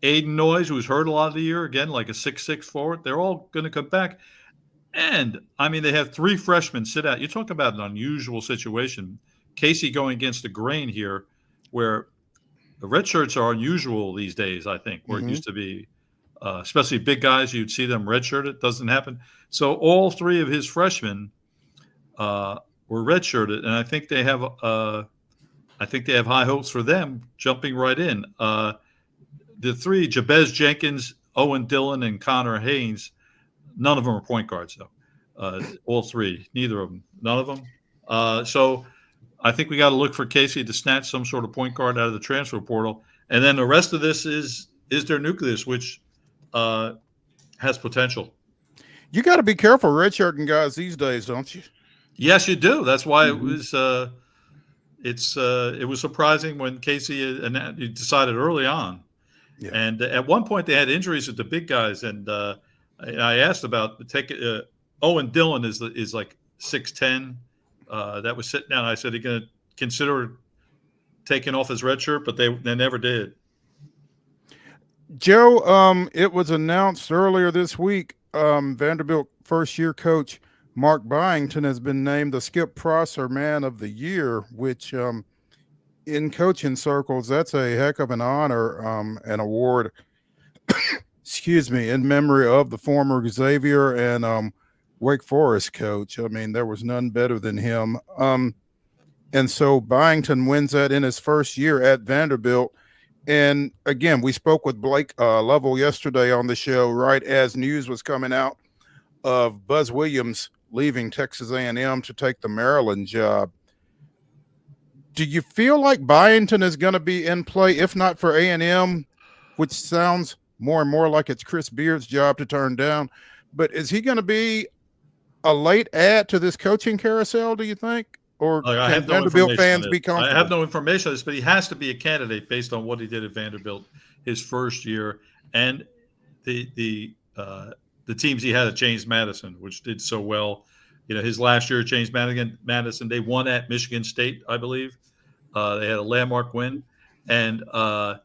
Speaker 8: Aiden Noyes, who's hurt a lot of the year, again, like a 6'6" forward. They're all going to come back. And, I mean, they have 3 freshmen sit out. You talk about an unusual situation. Casey going against the grain here, where the red shirts are unusual these days, I think, where it used to be, especially big guys, you'd see them redshirted. It doesn't happen. So all 3 of his freshmen were redshirted, and I think they have high hopes for them jumping right in. The 3, Jabez Jenkins, Owen Dillon, and Connor Haynes, none of them are point guards, though. All 3, neither of them, none of them. So I think we got to look for Casey to snatch some sort of point guard out of the transfer portal. And then the rest of this is their nucleus, which has potential.
Speaker 1: You got to be careful redshirting guys these days, don't you?
Speaker 8: Yes, you do. That's why it was surprising when Casey decided early on. Yeah. And at one point they had injuries with the big guys, and I asked about Owen Dillon is like 6'10". That was sitting down. I said, "Are you going to consider taking off his red shirt?" But they never did.
Speaker 1: Joe, it was announced earlier this week, Vanderbilt first-year coach Mark Byington has been named the Skip Prosser Man of the Year, which in coaching circles, that's a heck of an honor, an award, excuse me, in memory of the former Xavier and Wake Forest coach. I mean, there was none better than him. And so Byington wins that in his first year at Vanderbilt. And again, we spoke with Blake Lovell yesterday on the show, right as news was coming out of Buzz Williams leaving Texas A&M to take the Maryland job. Do you feel like Byington is going to be in play, if not for A&M, which sounds more and more like it's Chris Beard's job to turn down, but is he going to be a late add to this coaching carousel, do you think? Or can Vanderbilt fans be comfortable?
Speaker 8: I have no information on this, but he has to be a candidate based on what he did at Vanderbilt his first year and the teams he had at James Madison, which did so well. You know, his last year at James Madison, they won at Michigan State, I believe. They had a landmark win, and I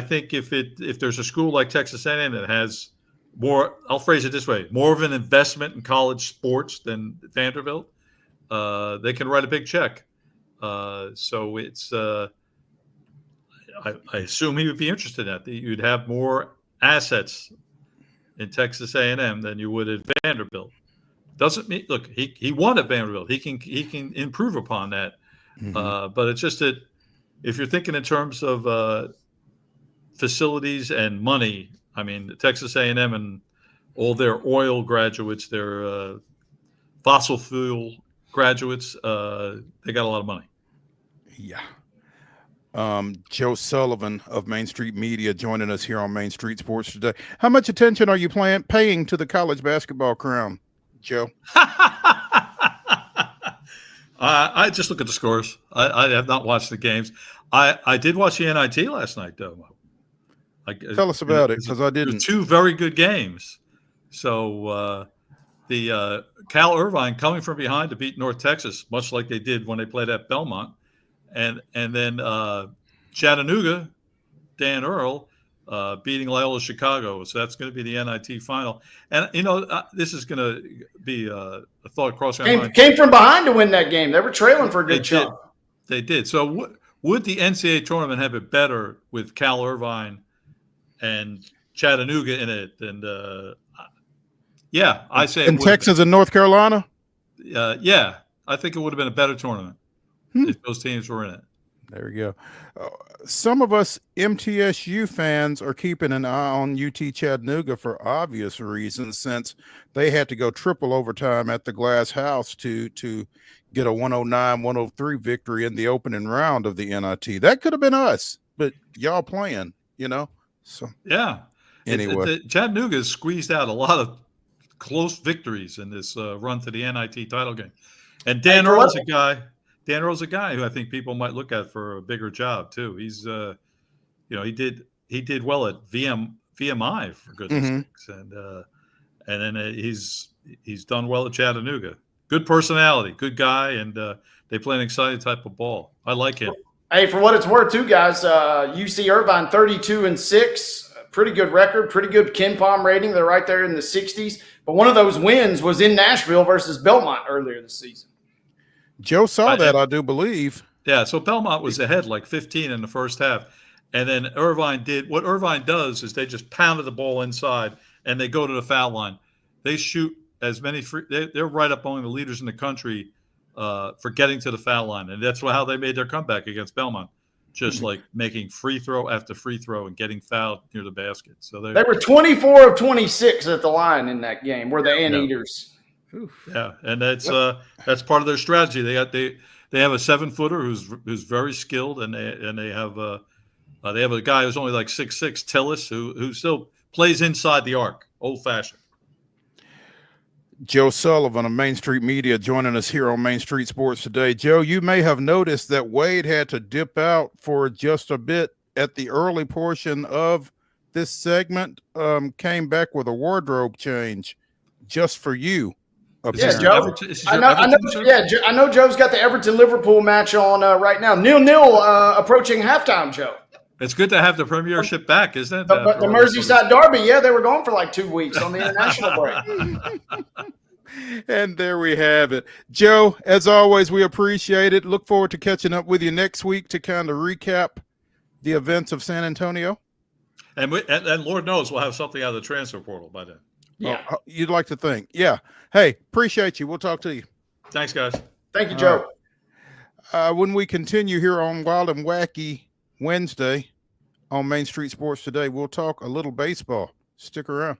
Speaker 8: think if there's a school like Texas A&M that has more, I'll phrase it this way, more of an investment in college sports than Vanderbilt, they can write a big check. So it's I assume he would be interested in that. You'd have more assets in Texas A&M than you would at Vanderbilt. Doesn't mean, look, he won at Vanderbilt. He can improve upon that. But it's just that if you're thinking in terms of facilities and money, I mean, Texas A&M and all their oil graduates, their fossil fuel graduates, they got a lot of money.
Speaker 1: Yeah. Joe Sullivan of Main Street Media joining us here on Main Street Sports today. How much attention are you paying to the college basketball crown, Joe?
Speaker 8: I just look at the scores. I have not watched the games. I did watch the NIT last night, though.
Speaker 1: Tell us about it, because I didn't.
Speaker 8: 2 very good games. So the Cal Irvine coming from behind to beat North Texas, much like they did when they played at Belmont. And then Chattanooga, Dan Earl, beating Loyola Chicago. So that's going to be the NIT final. And, you know, this is going to be a thought crossing our mind.
Speaker 2: Came from behind to win that game. They were trailing for a good chunk.
Speaker 8: They did. So would the NCAA tournament have it better with Cal Irvine and Chattanooga in it? And, yeah, I say
Speaker 1: in Texas and North Carolina?
Speaker 8: Yeah, I think it would have been a better tournament if those teams were in it.
Speaker 1: There we go. Some of us MTSU fans are keeping an eye on UT Chattanooga for obvious reasons, since they had to go triple overtime at the Glass House to get a 109-103 victory in the opening round of the NIT. That could have been us, but y'all playing, So
Speaker 8: Yeah.
Speaker 1: anyway,
Speaker 8: Chattanooga has squeezed out a lot of close victories in this run to the NIT title game. And Dan Earl's a guy who I think people might look at for a bigger job too. He's he did well at VMI for goodness sakes, and then he's done well at Chattanooga. Good personality, good guy, and they play an exciting type of ball. I like him.
Speaker 2: Hey, for what it's worth, too, guys, UC Irvine 32-6, pretty good record, pretty good KenPom rating. They're right there in the 60s. But one of those wins was in Nashville versus Belmont earlier this season.
Speaker 1: Joe saw that, I do believe.
Speaker 8: Yeah, so Belmont was ahead like 15 in the first half. And then Irvine did what Irvine does is they just pounded the ball inside and they go to the foul line. They shoot as many they're right up among the leaders in the country for getting to the foul line. And that's how they made their comeback against Belmont. Just like making free throw after free throw and getting fouled near the basket. So they
Speaker 2: were 24 of 26 at the line in that game. Were the Anteaters.
Speaker 8: Yeah, and that's part of their strategy. They have a 7-footer who's very skilled, and they have a guy who's only like 6'6", Tillis, who still plays inside the arc, old fashioned.
Speaker 1: Joe Sullivan of Main Street Media joining us here on Main Street Sports today. Joe, you may have noticed that Wade had to dip out for just a bit at the early portion of this segment. Came back with a wardrobe change just for you.
Speaker 2: Yeah, Joe. I know Joe's got the Everton-Liverpool match on right now. 0-0 approaching halftime, Joe.
Speaker 8: It's good to have the premiership back, isn't it?
Speaker 2: The Merseyside Derby, they were gone for like 2 weeks on the international break.
Speaker 1: And there we have it. Joe, as always, we appreciate it. Look forward to catching up with you next week to kind of recap the events of San Antonio.
Speaker 8: And Lord knows we'll have something out of the transfer portal by then.
Speaker 2: Yeah.
Speaker 1: You'd like to think. Yeah. Hey, appreciate you. We'll talk to you.
Speaker 8: Thanks, guys.
Speaker 2: Thank you, Joe.
Speaker 1: When we continue here on Wild and Wacky Wednesday on Main Street Sports Today, we'll talk a little baseball. Stick around.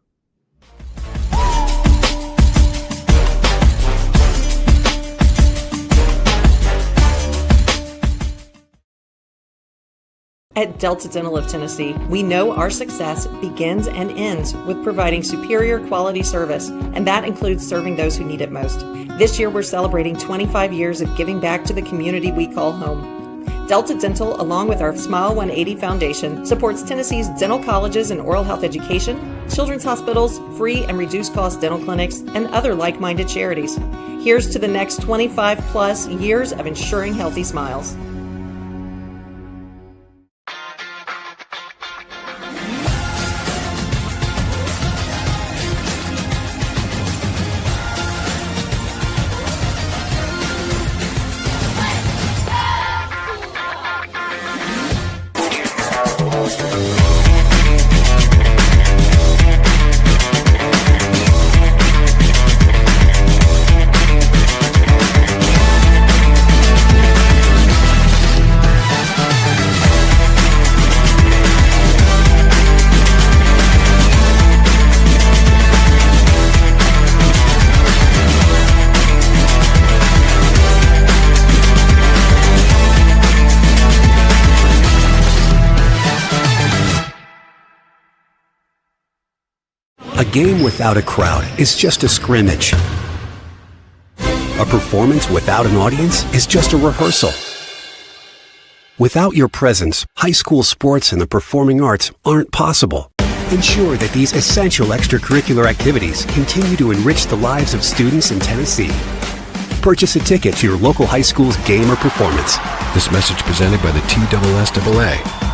Speaker 9: At Delta Dental of Tennessee, we know our success begins and ends with providing superior quality service, and that includes serving those who need it most. This year, we're celebrating 25 years of giving back to the community we call home. Delta Dental, along with our Smile 180 Foundation, supports Tennessee's dental colleges and oral health education, children's hospitals, free and reduced cost dental clinics, and other like-minded charities. Here's to the next 25 plus years of ensuring healthy smiles.
Speaker 10: A game without a crowd is just a scrimmage. A performance without an audience is just a rehearsal. Without your presence, high school sports and the performing arts aren't possible. Ensure that these essential extracurricular activities continue to enrich the lives of students in Tennessee. Purchase a ticket to your local high school's game or performance.
Speaker 11: This message presented by the TSSAA.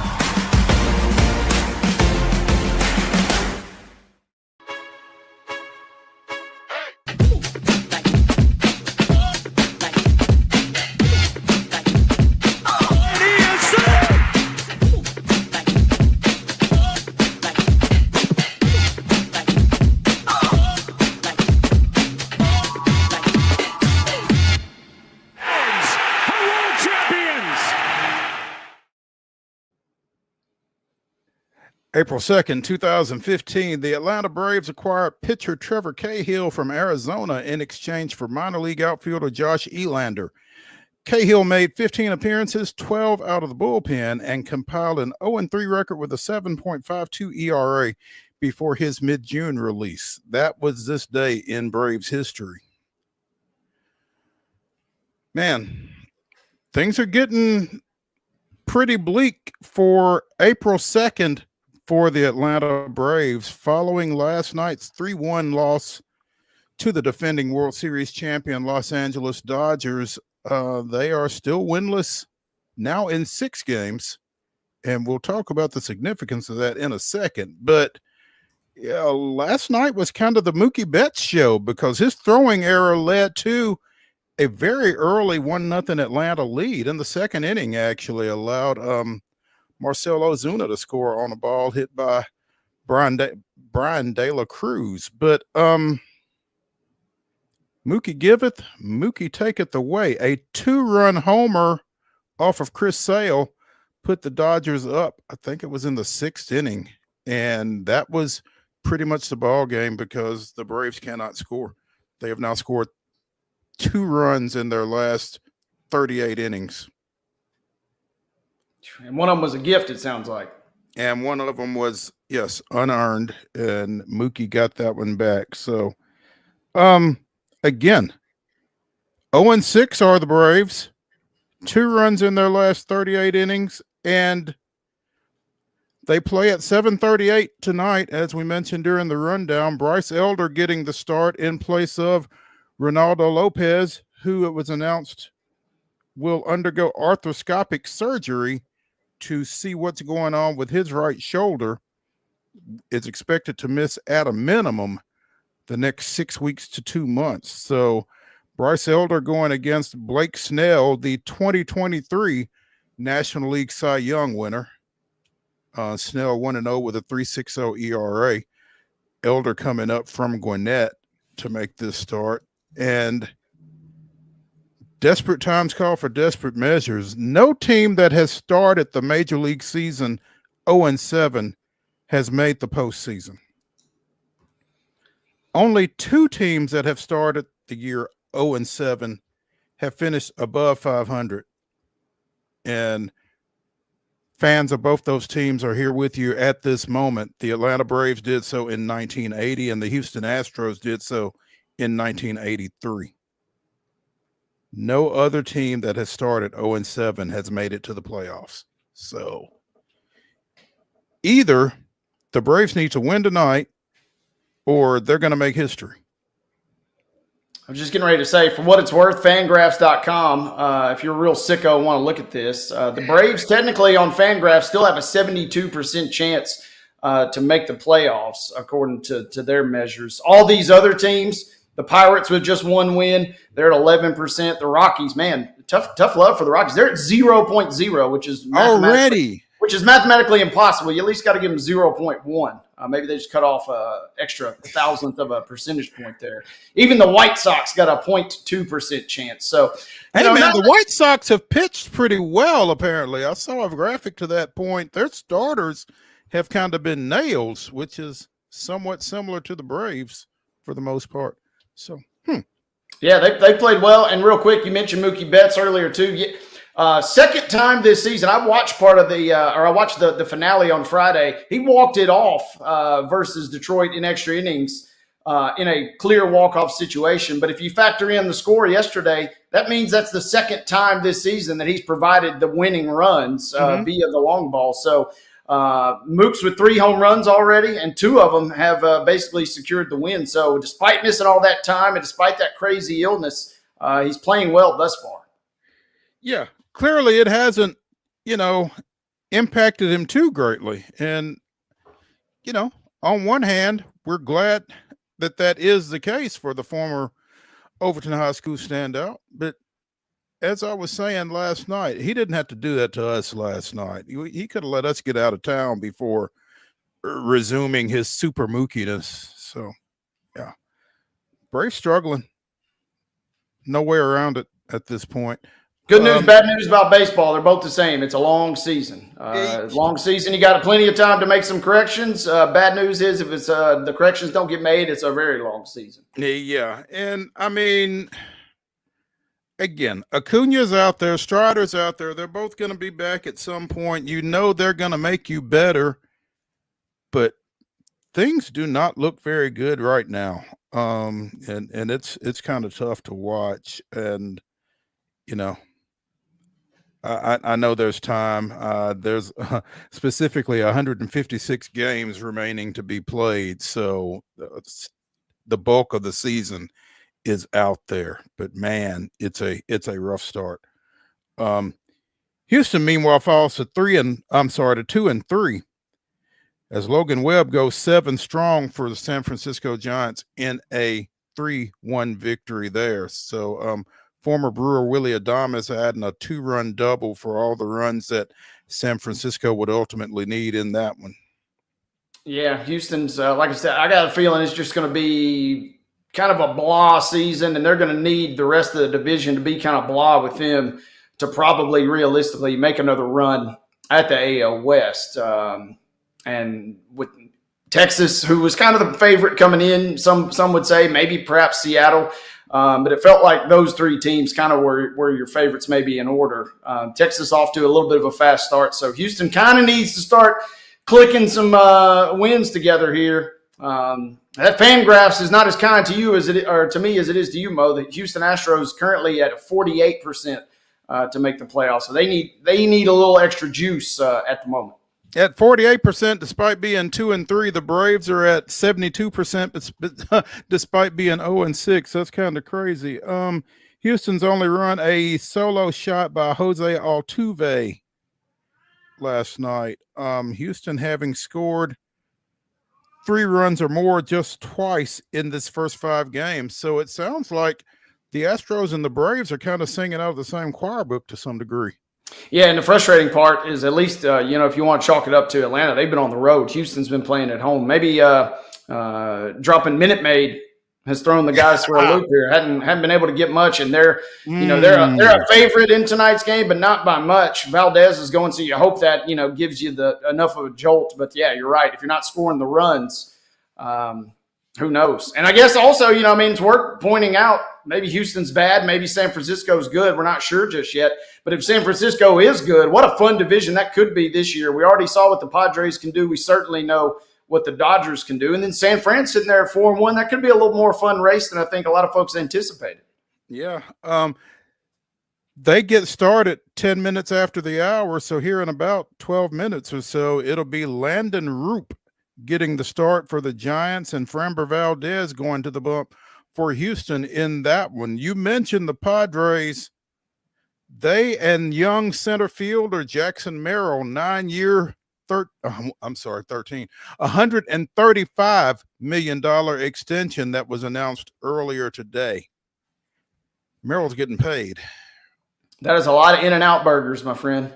Speaker 1: April 2nd, 2015, the Atlanta Braves acquired pitcher Trevor Cahill from Arizona in exchange for minor league outfielder Josh Elander. Cahill made 15 appearances, 12 out of the bullpen, and compiled an 0-3 record with a 7.52 ERA before his mid-June release. That was this day in Braves history. Man, things are getting pretty bleak for April 2nd for the Atlanta Braves following last night's 3-1 loss to the defending World Series champion Los Angeles Dodgers. They are still winless now in 6 games, and we'll talk about the significance of that in a second. But yeah, last night was kind of the Mookie Betts show because his throwing error led to a very early 1-0 Atlanta lead in the second inning. Actually allowed Marcell Ozuna to score on a ball hit by Brian De La Cruz. But Mookie giveth, Mookie taketh away. A 2-run homer off of Chris Sale put the Dodgers up. I think it was in the 6th inning. And that was pretty much the ball game because the Braves cannot score. They have now scored 2 runs in their last 38 innings.
Speaker 2: And one of them was a gift, it sounds like.
Speaker 1: And one of them was, yes, unearned. And Mookie got that one back. So, again, 0-6 are the Braves. 2 runs in their last 38 innings, and they play at 7:38 tonight, as we mentioned during the rundown. Bryce Elder getting the start in place of Ronaldo Lopez, who it was announced will undergo arthroscopic surgery to see what's going on with his right shoulder. It's expected to miss at a minimum the next 6 weeks to 2 months. So Bryce Elder going against Blake Snell, the 2023 National League Cy Young winner. Snell 1-0 with a 3.60 ERA. Elder coming up from Gwinnett to make this start. And desperate times call for desperate measures. No team that has started the Major League season 0-7 has made the postseason. Only 2 teams that have started the year 0-7 have finished above 500. And fans of both those teams are here with you at this moment. The Atlanta Braves did so in 1980, and the Houston Astros did so in 1983. No other team that has started 0-7 has made it to the playoffs. So either the Braves need to win tonight or they're going to make history.
Speaker 2: I was just getting ready to say, for what it's worth, Fangraphs.com, if you're a real sicko and want to look at this, the Braves technically on Fangraphs still have a 72% chance to make the playoffs, according to their measures. All these other teams, the Pirates with just 1 win, they're at 11%. The Rockies, man, tough love for the Rockies. They're at 0.0, which is mathematically impossible. You at least got to give them 0.1. Maybe they just cut off an extra 1,000th of a percentage point there. Even the White Sox got a 0.2% chance. So,
Speaker 1: the White Sox have pitched pretty well, apparently. I saw a graphic to that point. Their starters have kind of been nails, which is somewhat similar to the Braves for the most part. So,
Speaker 2: yeah, they played well. And real quick, you mentioned Mookie Betts earlier too. Second time this season, I watched the finale on Friday. He walked it off versus Detroit in extra innings in a clear walk-off situation. But if you factor in the score yesterday, that means that's the second time this season that he's provided the winning runs via the long ball. So Mooks with 3 home runs already, and 2 of them have basically secured the win. So despite missing all that time and despite that crazy illness, he's playing well thus far.
Speaker 1: Yeah. Clearly it hasn't, impacted him too greatly. And, on one hand, we're glad that is the case for the former Overton High School standout. But as I was saying last night, he didn't have to do that to us last night. He could have let us get out of town before resuming his super mookiness. So, yeah. Braves struggling. No way around it at this point.
Speaker 2: Good news, bad news about baseball. They're both the same. It's a long season. Long season. You got plenty of time to make some corrections. Bad news is if it's the corrections don't get made, it's a very long season.
Speaker 1: Yeah, and I mean, again, Acuna's out there, Strider's out there. They're both going to be back at some point. You know they're going to make you better, but things do not look very good right now. And it's kind of tough to watch. And you know, I know there's time. There's specifically 156 games remaining to be played, so the bulk of the season is out there. But man, it's a rough start. Houston, meanwhile, falls to 2-3, as Logan Webb goes 7 strong for the San Francisco Giants in a 3-1 victory there. So former Brewer Willie Adames adding a 2-run double for all the runs that San Francisco would ultimately need in that one.
Speaker 2: Yeah, Houston's, like I said, I got a feeling it's just going to be kind of a blah season, and they're going to need the rest of the division to be kind of blah with them to probably realistically make another run at the AL West. And with Texas, who was kind of the favorite coming in, some would say maybe perhaps Seattle. But it felt like those 3 teams kind of were your favorites maybe in order. Texas off to a little bit of a fast start. So Houston kind of needs to start clicking some wins together here. That Fangraphs is not as kind to you as to me as it is to you, Mo. The Houston Astros currently at 48% to make the playoffs. So they need a little extra juice at the moment.
Speaker 1: At 48%, despite being 2-3, the Braves are at 72%, despite being 0-6. That's kind of crazy. Houston's only run a solo shot by Jose Altuve last night. Houston having scored 3 runs or more just twice in this first 5 games. So it sounds like the Astros and the Braves are kind of singing out of the same choir book to some degree.
Speaker 2: Yeah, and the frustrating part is at least, if you want to chalk it up to Atlanta, they've been on the road. Houston's been playing at home. Maybe dropping Minute Maid has thrown the guys for a loop here. Hadn't been able to get much, and they're a favorite in tonight's game, but not by much. Valdez is going, so you hope that gives you enough of a jolt. But yeah, you're right. If you're not scoring the runs, who knows? And I guess also, it's worth pointing out maybe Houston's bad, maybe San Francisco's good. We're not sure just yet. But if San Francisco is good, what a fun division that could be this year. We already saw what the Padres can do. We certainly know what the Dodgers can do. And then San Fran sitting there at 4-1. That could be a little more fun race than I think a lot of folks anticipated.
Speaker 1: Yeah. They get started 10 minutes after the hour. So here in about 12 minutes or so, it'll be Landon Roop getting the start for the Giants and Framber Valdez going to the bump for Houston in that one. You mentioned the Padres. They and young center fielder Jackson Merrill, 135 million extension that was announced earlier today. Merrill's getting paid.
Speaker 2: That is a lot of In-N-Out burgers, my friend.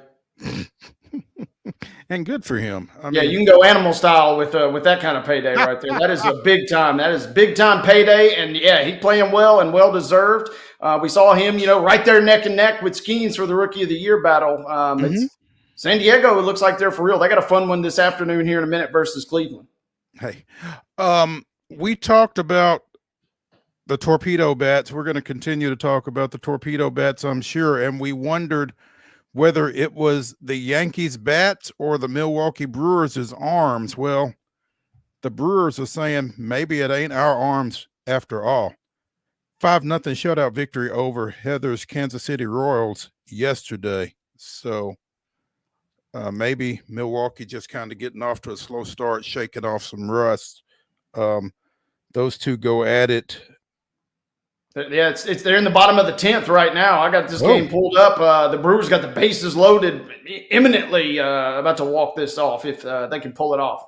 Speaker 1: And good for him. I
Speaker 2: mean,
Speaker 1: you
Speaker 2: can go animal style with that kind of payday right there. That is a big time. That is big time payday. And yeah, he's playing well and well deserved. We saw him, right there neck and neck with Skeens for the Rookie of the Year battle. It's San Diego. It looks like they're for real. They got a fun one this afternoon here in a minute versus Cleveland.
Speaker 1: Hey, we talked about the torpedo bats. We're going to continue to talk about the torpedo bats, I'm sure. And we wondered whether it was the Yankees bats or the Milwaukee Brewers' arms. Well, the Brewers are saying maybe it ain't our arms after all. 5-0 shutout victory over Heather's Kansas City Royals yesterday. So maybe Milwaukee just kind of getting off to a slow start, shaking off some rust. Those two go at it.
Speaker 2: Yeah, it's they're in the bottom of the 10th right now. I got this game pulled up. The Brewers got the bases loaded, imminently about to walk this off if they can pull it off.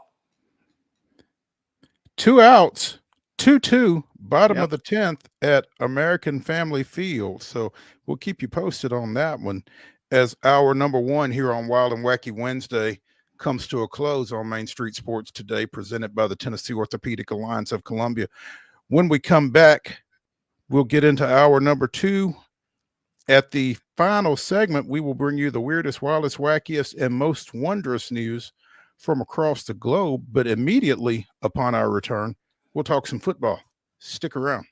Speaker 1: 2 outs, 2-2, bottom of the 10th at American Family Field. So we'll keep you posted on that one as our number 1 here on Wild and Wacky Wednesday comes to a close on Main Street Sports Today, presented by the Tennessee Orthopedic Alliance of Columbia. When we come back, we'll get into hour number 2 At the final segment, we will bring you the weirdest, wildest, wackiest, and most wondrous news from across the globe. But immediately upon our return, we'll talk some football. Stick around.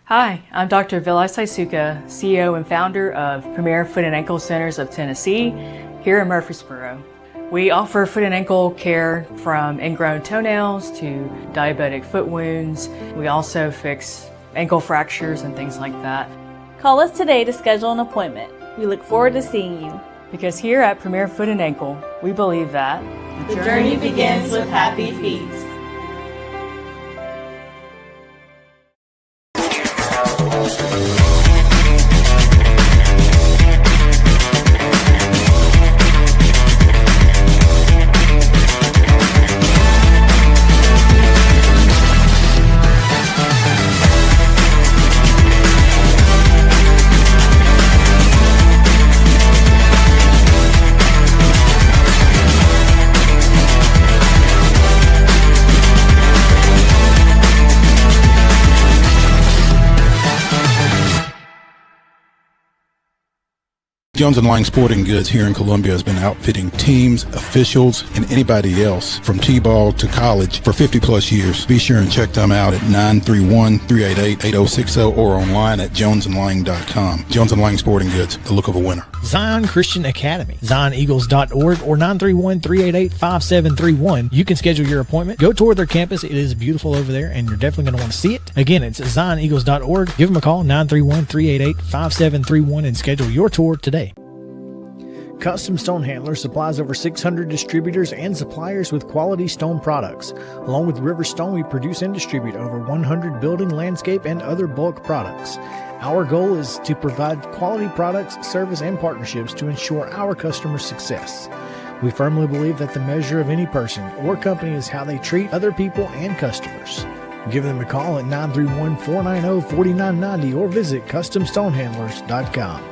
Speaker 12: Hi, I'm Dr. Vilay Saisuka, CEO and founder of Premier Foot and Ankle Centers of Tennessee here in Murfreesboro. We offer foot and ankle care from ingrown toenails to diabetic foot wounds. We also fix ankle fractures and things like that.
Speaker 13: Call us today to schedule an appointment. We look forward to seeing you.
Speaker 12: Because here at Premier Foot and Ankle, we believe that
Speaker 13: the journey begins with happy feet.
Speaker 1: Jones & Lang Sporting Goods here in Columbia has been outfitting teams, officials, and anybody else from T-ball to college for 50 plus years. Be sure and check them out at 931-388-8060 or online at jonesandlang.com. Jones & Lang Sporting Goods, the look of a winner.
Speaker 5: Zion Christian Academy, zioneagles.org or 931-388-5731. You can schedule your appointment. Go tour their campus. It is beautiful over there, and you're definitely going to want to see it. Again, it's zioneagles.org. Give them a call, 931-388-5731, and schedule your tour today. Custom Stone Handler supplies over 600 distributors and suppliers with quality stone products. Along with River Stone, we produce and distribute over 100 building, landscape, and other bulk products. Our goal is to provide quality products, service, and partnerships to ensure our customers' success. We firmly believe that the measure of any person or company is how they treat other people and customers. Give them a call at 931-490-4990 or visit CustomStonehandlers.com.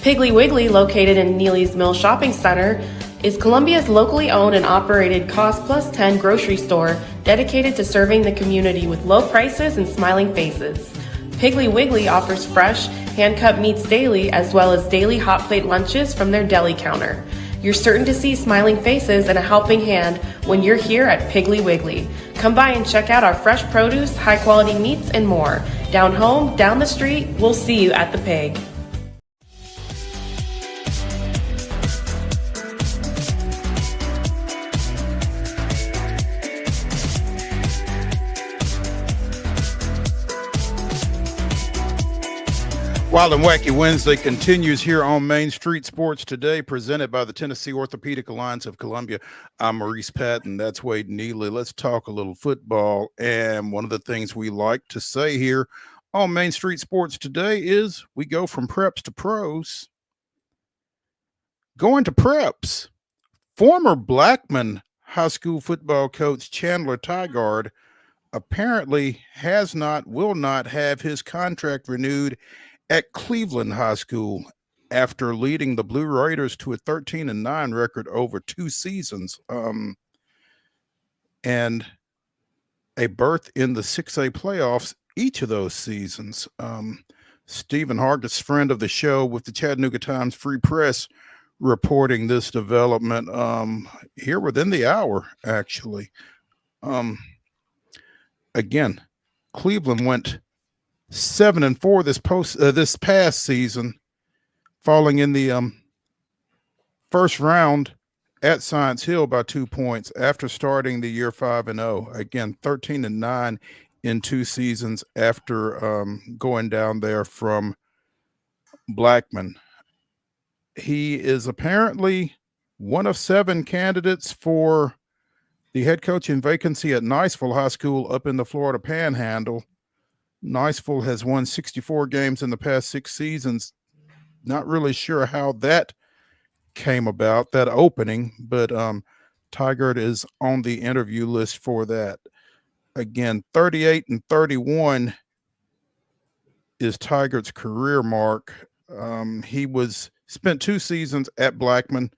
Speaker 14: Piggly Wiggly, located in Neely's Mill Shopping Center, is Columbia's locally owned and operated Cost Plus 10 grocery store dedicated to serving the community with low prices and smiling faces. Piggly Wiggly offers fresh, hand-cut meats daily as well as daily hot plate lunches from their deli counter. You're certain to see smiling faces and a helping hand when you're here at Piggly Wiggly. Come by and check out our fresh produce, high-quality meats, and more. Down home, down the street, we'll see you at the Pig.
Speaker 1: Wild and Wacky Wednesday continues here on Main Street Sports Today, presented by the Tennessee Orthopedic Alliance of Columbia. I'm Maurice Patton. That's Wade Neely. Let's talk a little football. And one of the things we like to say here on Main Street Sports Today is we go from preps to pros. Going to preps, former Blackman High School football coach Chandler Tygard apparently will not have his contract renewed at Cleveland High School after leading the Blue Raiders to a 13-9 record over 2 seasons, and a berth in the 6A playoffs each of those seasons. Stephen Hargis, friend of the show with the Chattanooga Times Free Press, reporting this development here within the hour, actually. Again, Cleveland went 7-4 this past season, falling in the first round at Science Hill by 2 points after starting the year 5-0. Again, 13-9 in 2 seasons after going down there from Blackman. He is apparently one of 7 candidates for the head coaching vacancy at Niceville High School up in the Florida Panhandle. Niceville has won 64 games in the past 6 seasons. Not really sure how that came about, that opening, but Tygard is on the interview list for that. Again, 38-31 is Tygard's career mark. He spent 2 seasons at Blackman.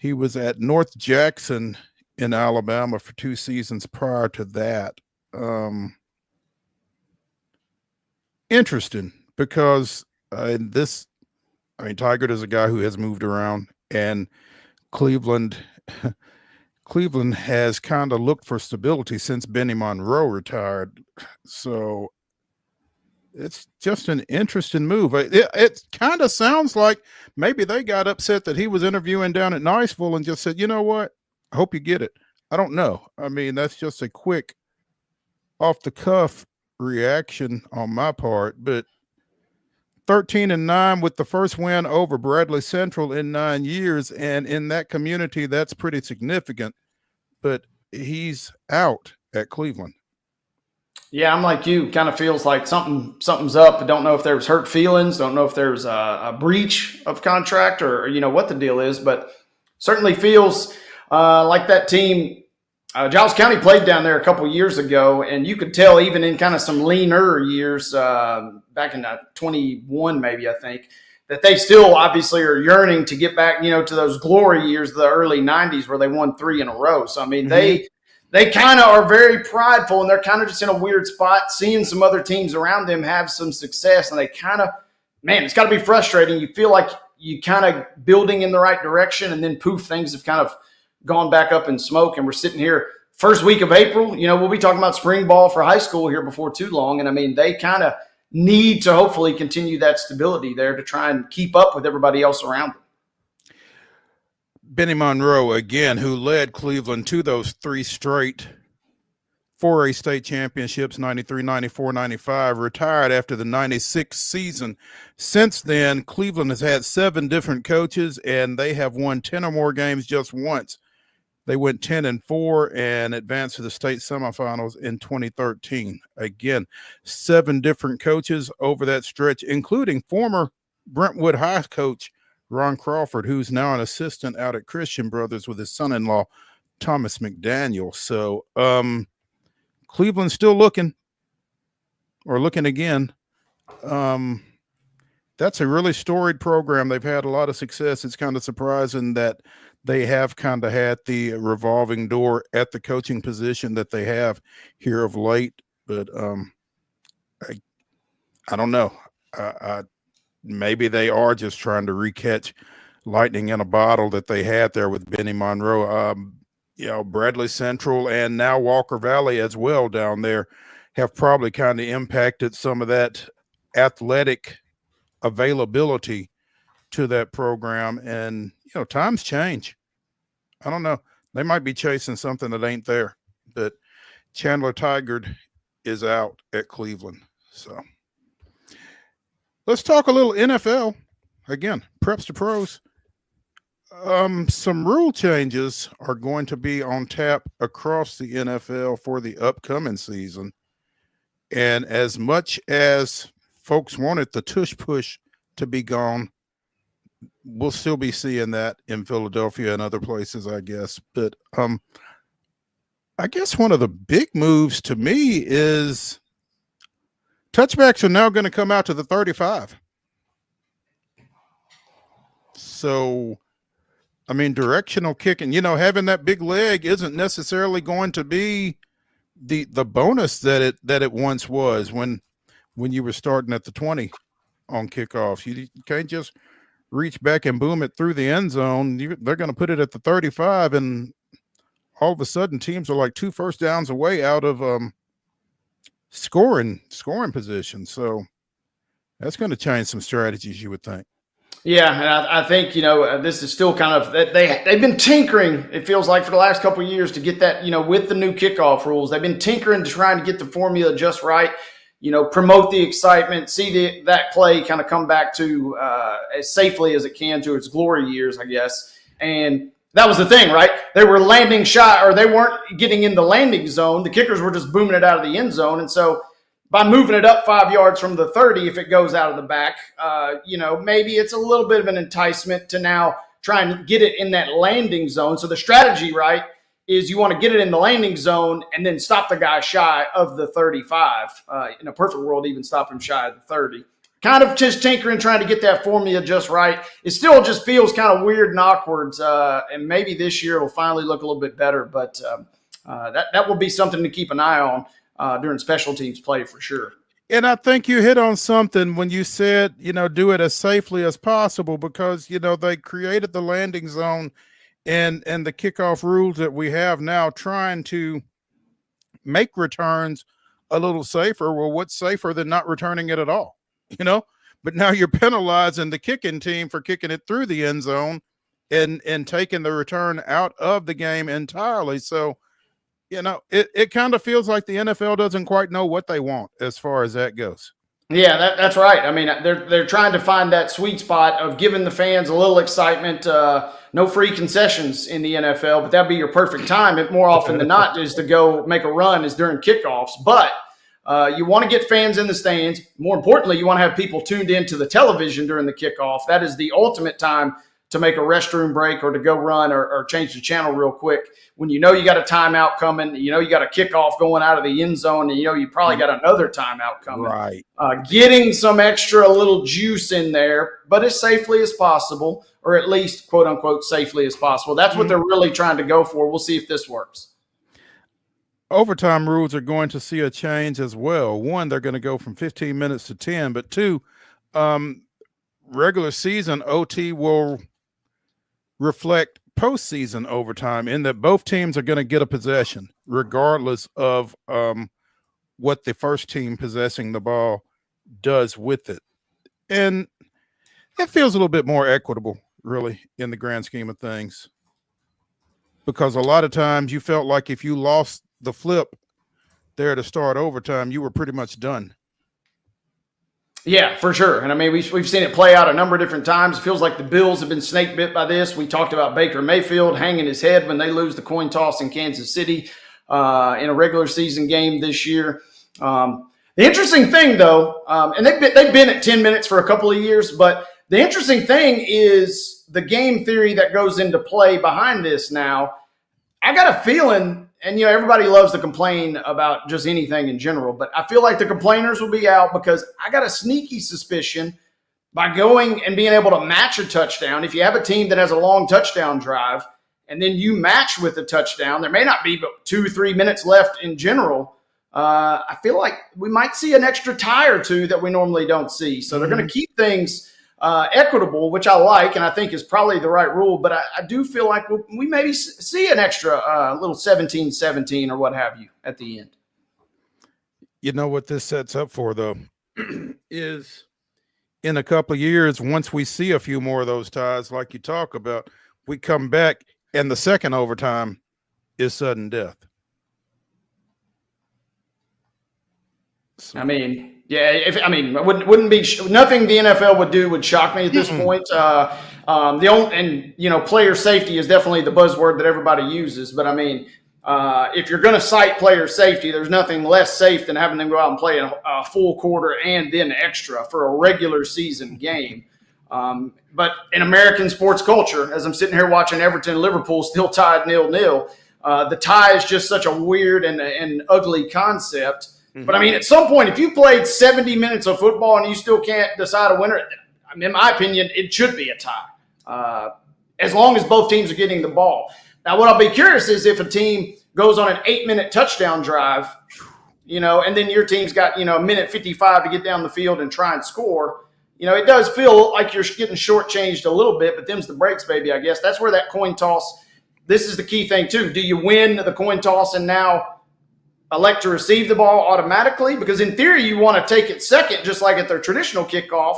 Speaker 1: He was at North Jackson in Alabama for 2 seasons prior to that. Interesting because Tigert is a guy who has moved around, and Cleveland has kind of looked for stability since Benny Monroe retired. So it's just an interesting move. It kind of sounds like maybe they got upset that he was interviewing down at NASHVILLE and just said, you know what? I hope you get it. I don't know. I mean, that's just a quick off the cuff reaction on my part, but 13-9 with the first win over Bradley Central in 9 years. And in that community, that's pretty significant, but he's out at Cleveland.
Speaker 2: Yeah, I'm like you. Kind of feels like something's up. I don't know if there's hurt feelings. Don't know if there's a breach of contract or what the deal is, but certainly feels like that team. Giles County played down there a couple years ago, and you could tell even in kind of some leaner years back in 21 maybe, I think, that they still obviously are yearning to get back, to those glory years, the early 90s where they won 3 in a row. So, I mean, they kind of are very prideful, and they're kind of just in a weird spot, seeing some other teams around them have some success, and they kind of, man, it's got to be frustrating. You feel like you kind of building in the right direction, and then poof, things have kind of gone back up in smoke, and we're sitting here first week of April. We'll be talking about spring ball for high school here before too long, and I mean, they kind of need to hopefully continue that stability there to try and keep up with everybody else around them.
Speaker 1: Benny Monroe, again, who led Cleveland to those 3 straight 4A state championships, 93, 94, 95, retired after the 96 season. Since then, Cleveland has had 7 different coaches, and they have won 10 or more games just once. They went 10-4 and advanced to the state semifinals in 2013. Again, 7 different coaches over that stretch, including former Brentwood High coach Ron Crawford, who's now an assistant out at Christian Brothers with his son-in-law, Thomas McDaniel. So Cleveland's still looking again. That's a really storied program. They've had a lot of success. It's kind of surprising that they have kind of had the revolving door at the coaching position that they have here of late. But I don't know. Maybe they are just trying to recatch lightning in a bottle that they had there with Benny Monroe. Bradley Central and now Walker Valley as well down there have probably kind of impacted some of that athletic availability to that program. And times change. I don't know. They might be chasing something that ain't there, but Chandler Tigard is out at Cleveland. So let's talk a little NFL. Again, preps to pros. Some rule changes are going to be on tap across the NFL for the upcoming season. And as much as folks wanted the tush push to be gone, we'll still be seeing that in Philadelphia and other places, I guess. But I guess one of the big moves to me is touchbacks are now going to come out to the 35. So, I mean, directional kicking, having that big leg isn't necessarily going to be the bonus that it once was when you were starting at the 20 on kickoffs. You can't just reach back and boom it through the end zone. They're going to put it at the 35, and all of a sudden teams are like 2 first downs away out of scoring position. So that's going to change some strategies, you would think.
Speaker 2: Yeah, and I think, this is still kind of – they've been tinkering, it feels like, for the last couple of years to get that, with the new kickoff rules. They've been tinkering to trying to get the formula just right, promote the excitement, see that play kind of come back to as safely as it can to its glory years, I guess. And that was the thing, right? They were landing shot, or they weren't getting in the landing zone. The kickers were just booming it out of the end zone. And so by moving it up 5 yards from the 30, if it goes out of the back, maybe it's a little bit of an enticement to now try and get it in that landing zone. So the strategy, right, is you want to get it in the landing zone and then stop the guy shy of the 35. In a perfect world, even stop him shy of the 30. kind of just tinkering, trying to get that formula just right. It still just feels kind of weird and awkward. And maybe this year it'll finally look a little bit better. But that will be something to keep an eye on during special teams play for sure.
Speaker 1: And I think you hit on something when you said, do it as safely as possible, because, they created the landing zone and the kickoff rules that we have now, trying to make returns a little safer. Well, what's safer than not returning it at all? But now you're penalizing the kicking team for kicking it through the end zone and taking the return out of the game entirely. So, it kind of feels like the NFL doesn't quite know what they want as far as that goes.
Speaker 2: Yeah, that's right. I mean, they're trying to find that sweet spot of giving the fans a little excitement. No free concessions in the NFL, but that'd be your perfect time. If more often than not is to go make a run is during kickoffs. But you want to get fans in the stands. More importantly, you want to have people tuned into the television during the kickoff. That is the ultimate time to make a restroom break or to go run or change the channel real quick. When you got a timeout coming, you got a kickoff going out of the end zone, and you probably got another timeout coming.
Speaker 1: Right.
Speaker 2: Getting some extra little juice in there, but as safely as possible, or at least quote unquote safely as possible. That's what they're really trying to go for. We'll see if this works.
Speaker 1: Overtime rules are going to see a change as well. One, they're going to go from 15 minutes to 10, but two, regular season OT will reflect postseason overtime, in that both teams are going to get a possession regardless of what the first team possessing the ball does with it. And it feels a little bit more equitable, really, in the grand scheme of things, because a lot of times you felt like if you lost the flip there to start overtime, you were pretty much done.
Speaker 2: Yeah, for sure. And I mean, we've seen it play out a number of different times. It feels like the Bills have been snake bit by this. We talked about Baker Mayfield hanging his head when they lose the coin toss in Kansas City in a regular season game this year. The interesting thing, though, and they've been at 10 minutes for a couple of years, but the interesting thing is the game theory that goes into play behind this now. I got a feeling, and everybody loves to complain about just anything in general, but I feel like the complainers will be out, because I got a sneaky suspicion by going and being able to match a touchdown. If you have a team that has a long touchdown drive and then you match with a touchdown, there may not be but 2-3 minutes left in general. I feel like we might see an extra tie or two that we normally don't see. So they're going to keep things equitable, which I like, and I think is probably the right rule. But I do feel like we maybe see an extra little 17-17 or what have you at the end.
Speaker 1: You know what this sets up for, though, is in a couple of years, once we see a few more of those ties like you talk about, we come back and the second overtime is sudden death. So.
Speaker 2: I mean, yeah. Wouldn't be nothing the NFL would do would shock me at this point. Player safety is definitely the buzzword that everybody uses. But I mean, if you're going to cite player safety, there's nothing less safe than having them go out and play a full quarter and then extra for a regular season game. But in American sports culture, as I'm sitting here watching Everton and Liverpool still tied 0-0, the tie is just such a weird and ugly concept. But, I mean, at some point, if you played 70 minutes of football and you still can't decide a winner, I mean, in my opinion, it should be a tie, as long as both teams are getting the ball. Now, what I'll be curious is if a team goes on an 8-minute touchdown drive, and then your team's got, a minute 55 to get down the field and try and score. It does feel like you're getting shortchanged a little bit, but them's the breaks, baby, I guess. That's where that coin toss, this is the key thing, too. Do you win the coin toss and now elect to receive the ball automatically? Because in theory, you want to take it second, just like at their traditional kickoff.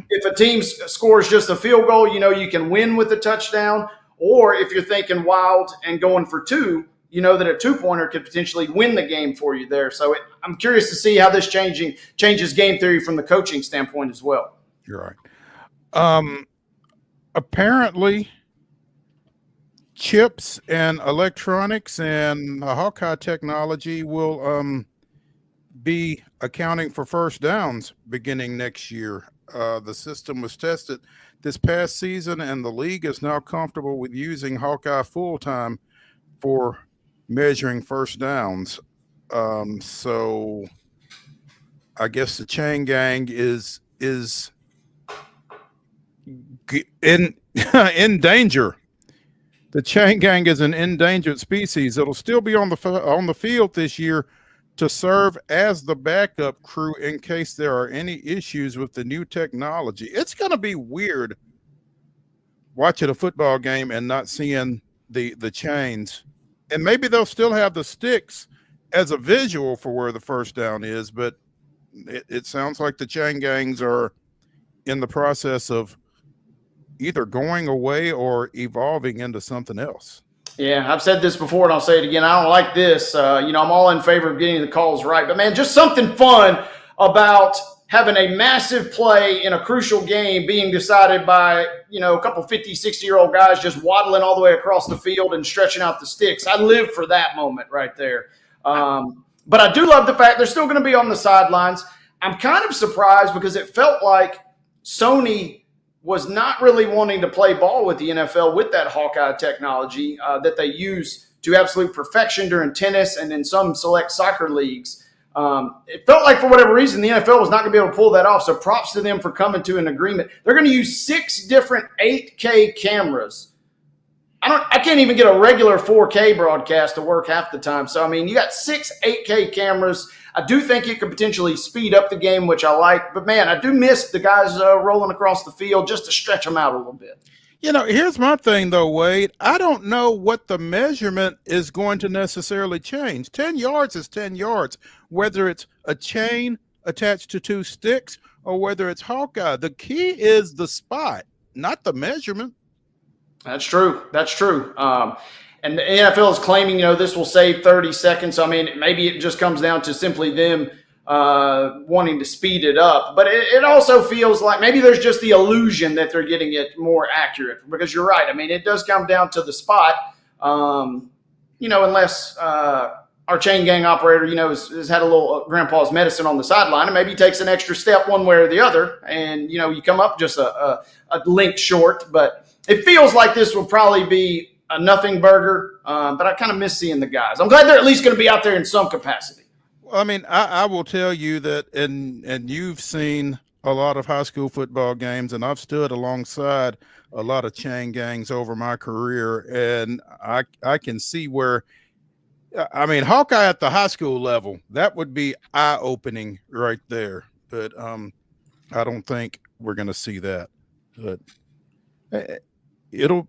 Speaker 2: If a team scores just a field goal, you can win with a touchdown. Or if you're thinking wild and going for two, that a two-pointer could potentially win the game for you there. So I'm curious to see how this changes game theory from the coaching standpoint as well.
Speaker 1: You're right. Apparently, chips and electronics and Hawkeye technology will be accounting for first downs beginning next year. The system was tested this past season, and the league is now comfortable with using Hawkeye full-time for measuring first downs. So I guess the chain gang is is in in danger. The chain gang is an endangered species. It'll still be on the field this year to serve as the backup crew in case there are any issues with the new technology. It's going to be weird watching a football game and not seeing the chains. And maybe they'll still have the sticks as a visual for where the first down is, but it sounds like the chain gangs are in the process of either going away or evolving into something else.
Speaker 2: Yeah, I've said this before and I'll say it again. I don't like this. I'm all in favor of getting the calls right. But, man, just something fun about having a massive play in a crucial game being decided by, a couple 50, 60-year-old guys just waddling all the way across the field and stretching out the sticks. I live for that moment right there. But I do love the fact they're still going to be on the sidelines. I'm kind of surprised because it felt like Sony was not really wanting to play ball with the NFL with that Hawkeye technology that they use to absolute perfection during tennis and in some select soccer leagues. It felt like for whatever reason, the NFL was not going to be able to pull that off. So props to them for coming to an agreement. They're going to use 6 different 8K cameras. I can't even get a regular 4K broadcast to work half the time. So, you got 6 8K cameras. I do think it could potentially speed up the game, which I like. But, man, I do miss the guys rolling across the field just to stretch them out a little bit.
Speaker 1: Here's my thing, though, Wade. I don't know what the measurement is going to necessarily change. 10 yards is 10 yards, whether it's a chain attached to 2 sticks or whether it's Hawkeye. The key is the spot, not the measurement.
Speaker 2: That's true. And the NFL is claiming, this will save 30 seconds. So, maybe it just comes down to simply them wanting to speed it up. But it also feels like maybe there's just the illusion that they're getting it more accurate. Because you're right. It does come down to the spot, unless our chain gang operator, has had a little grandpa's medicine on the sideline. And maybe he takes an extra step one way or the other. And, you come up just a link short. But it feels like this will probably be a nothing burger, but I kind of miss seeing the guys. I'm glad they're at least going to be out there in some capacity.
Speaker 1: I will tell you that, and you've seen a lot of high school football games, and I've stood alongside a lot of chain gangs over my career, and I can see where, Hawkeye at the high school level, that would be eye-opening right there. But I don't think we're going to see that. But it'll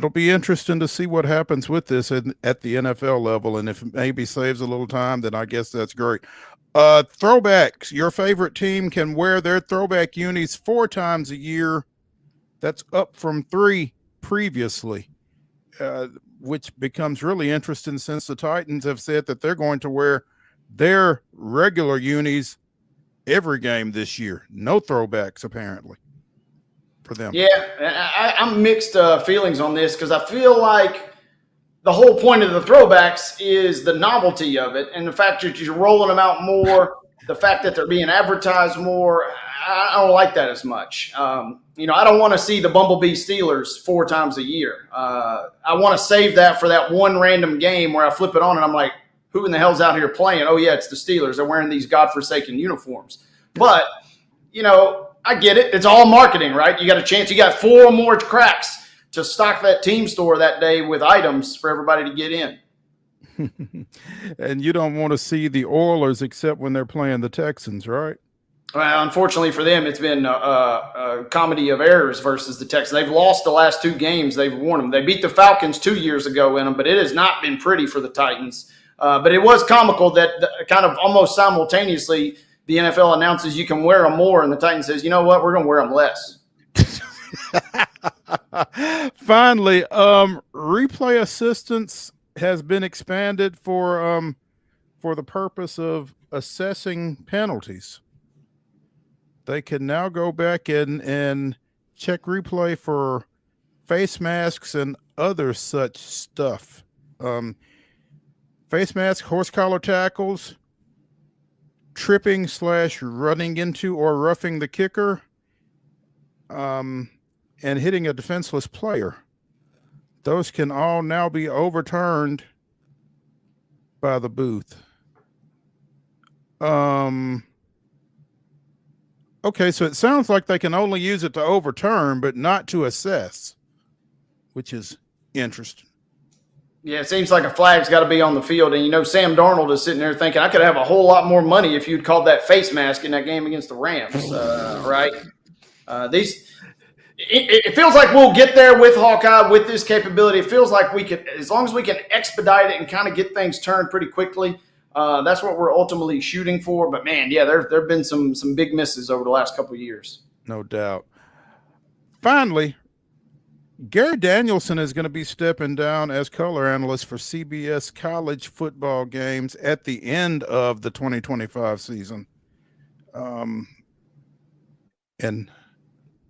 Speaker 1: be interesting to see what happens with this at the NFL level. And if it maybe saves a little time, then I guess that's great. Throwbacks. Your favorite team can wear their throwback unis 4 times a year. That's up from 3 previously, which becomes really interesting since the Titans have said that they're going to wear their regular unis every game this year. No throwbacks, apparently. For them.
Speaker 2: Yeah, I'm mixed feelings on this because I feel like the whole point of the throwbacks is the novelty of it and the fact that you're rolling them out more, the fact that they're being advertised more. I don't like that as much. I don't want to see the Bumblebee Steelers 4 times a year. I want to save that for that one random game where I flip it on and I'm like, who in the hell's out here playing? Oh, yeah, it's the Steelers. They're wearing these godforsaken uniforms. But, I get it. It's all marketing, right? You got a chance. You got 4 more cracks to stock that team store that day with items for everybody to get in.
Speaker 1: And you don't want to see the Oilers except when they're playing the Texans, right?
Speaker 2: Well, unfortunately for them, it's been a comedy of errors versus the Texans. They've lost the last 2 games. They've won them. They beat the Falcons 2 years ago in them, but it has not been pretty for the Titans. But it was comical that kind of almost simultaneously – the NFL announces you can wear them more, and the Titans says, you know what, we're going to wear them less.
Speaker 1: Finally, replay assistance has been expanded for the purpose of assessing penalties. They can now go back and check replay for face masks and other such stuff. Face mask, horse collar tackles, tripping / running into or roughing the kicker, and hitting a defenseless player. Those can all now be overturned by the booth. Okay, so it sounds like they can only use it to overturn, but not to assess, which is interesting.
Speaker 2: Yeah, it seems like a flag's got to be on the field. And, Sam Darnold is sitting there thinking, I could have a whole lot more money if you'd called that face mask in that game against the Rams, right? It feels like we'll get there with Hawkeye, with this capability. It feels like we could, as long as we can expedite it and kind of get things turned pretty quickly, that's what we're ultimately shooting for. But, man, yeah, there have been some big misses over the last couple of years.
Speaker 1: No doubt. Finally, Gary Danielson is going to be stepping down as color analyst for CBS college football games at the end of the 2025 season.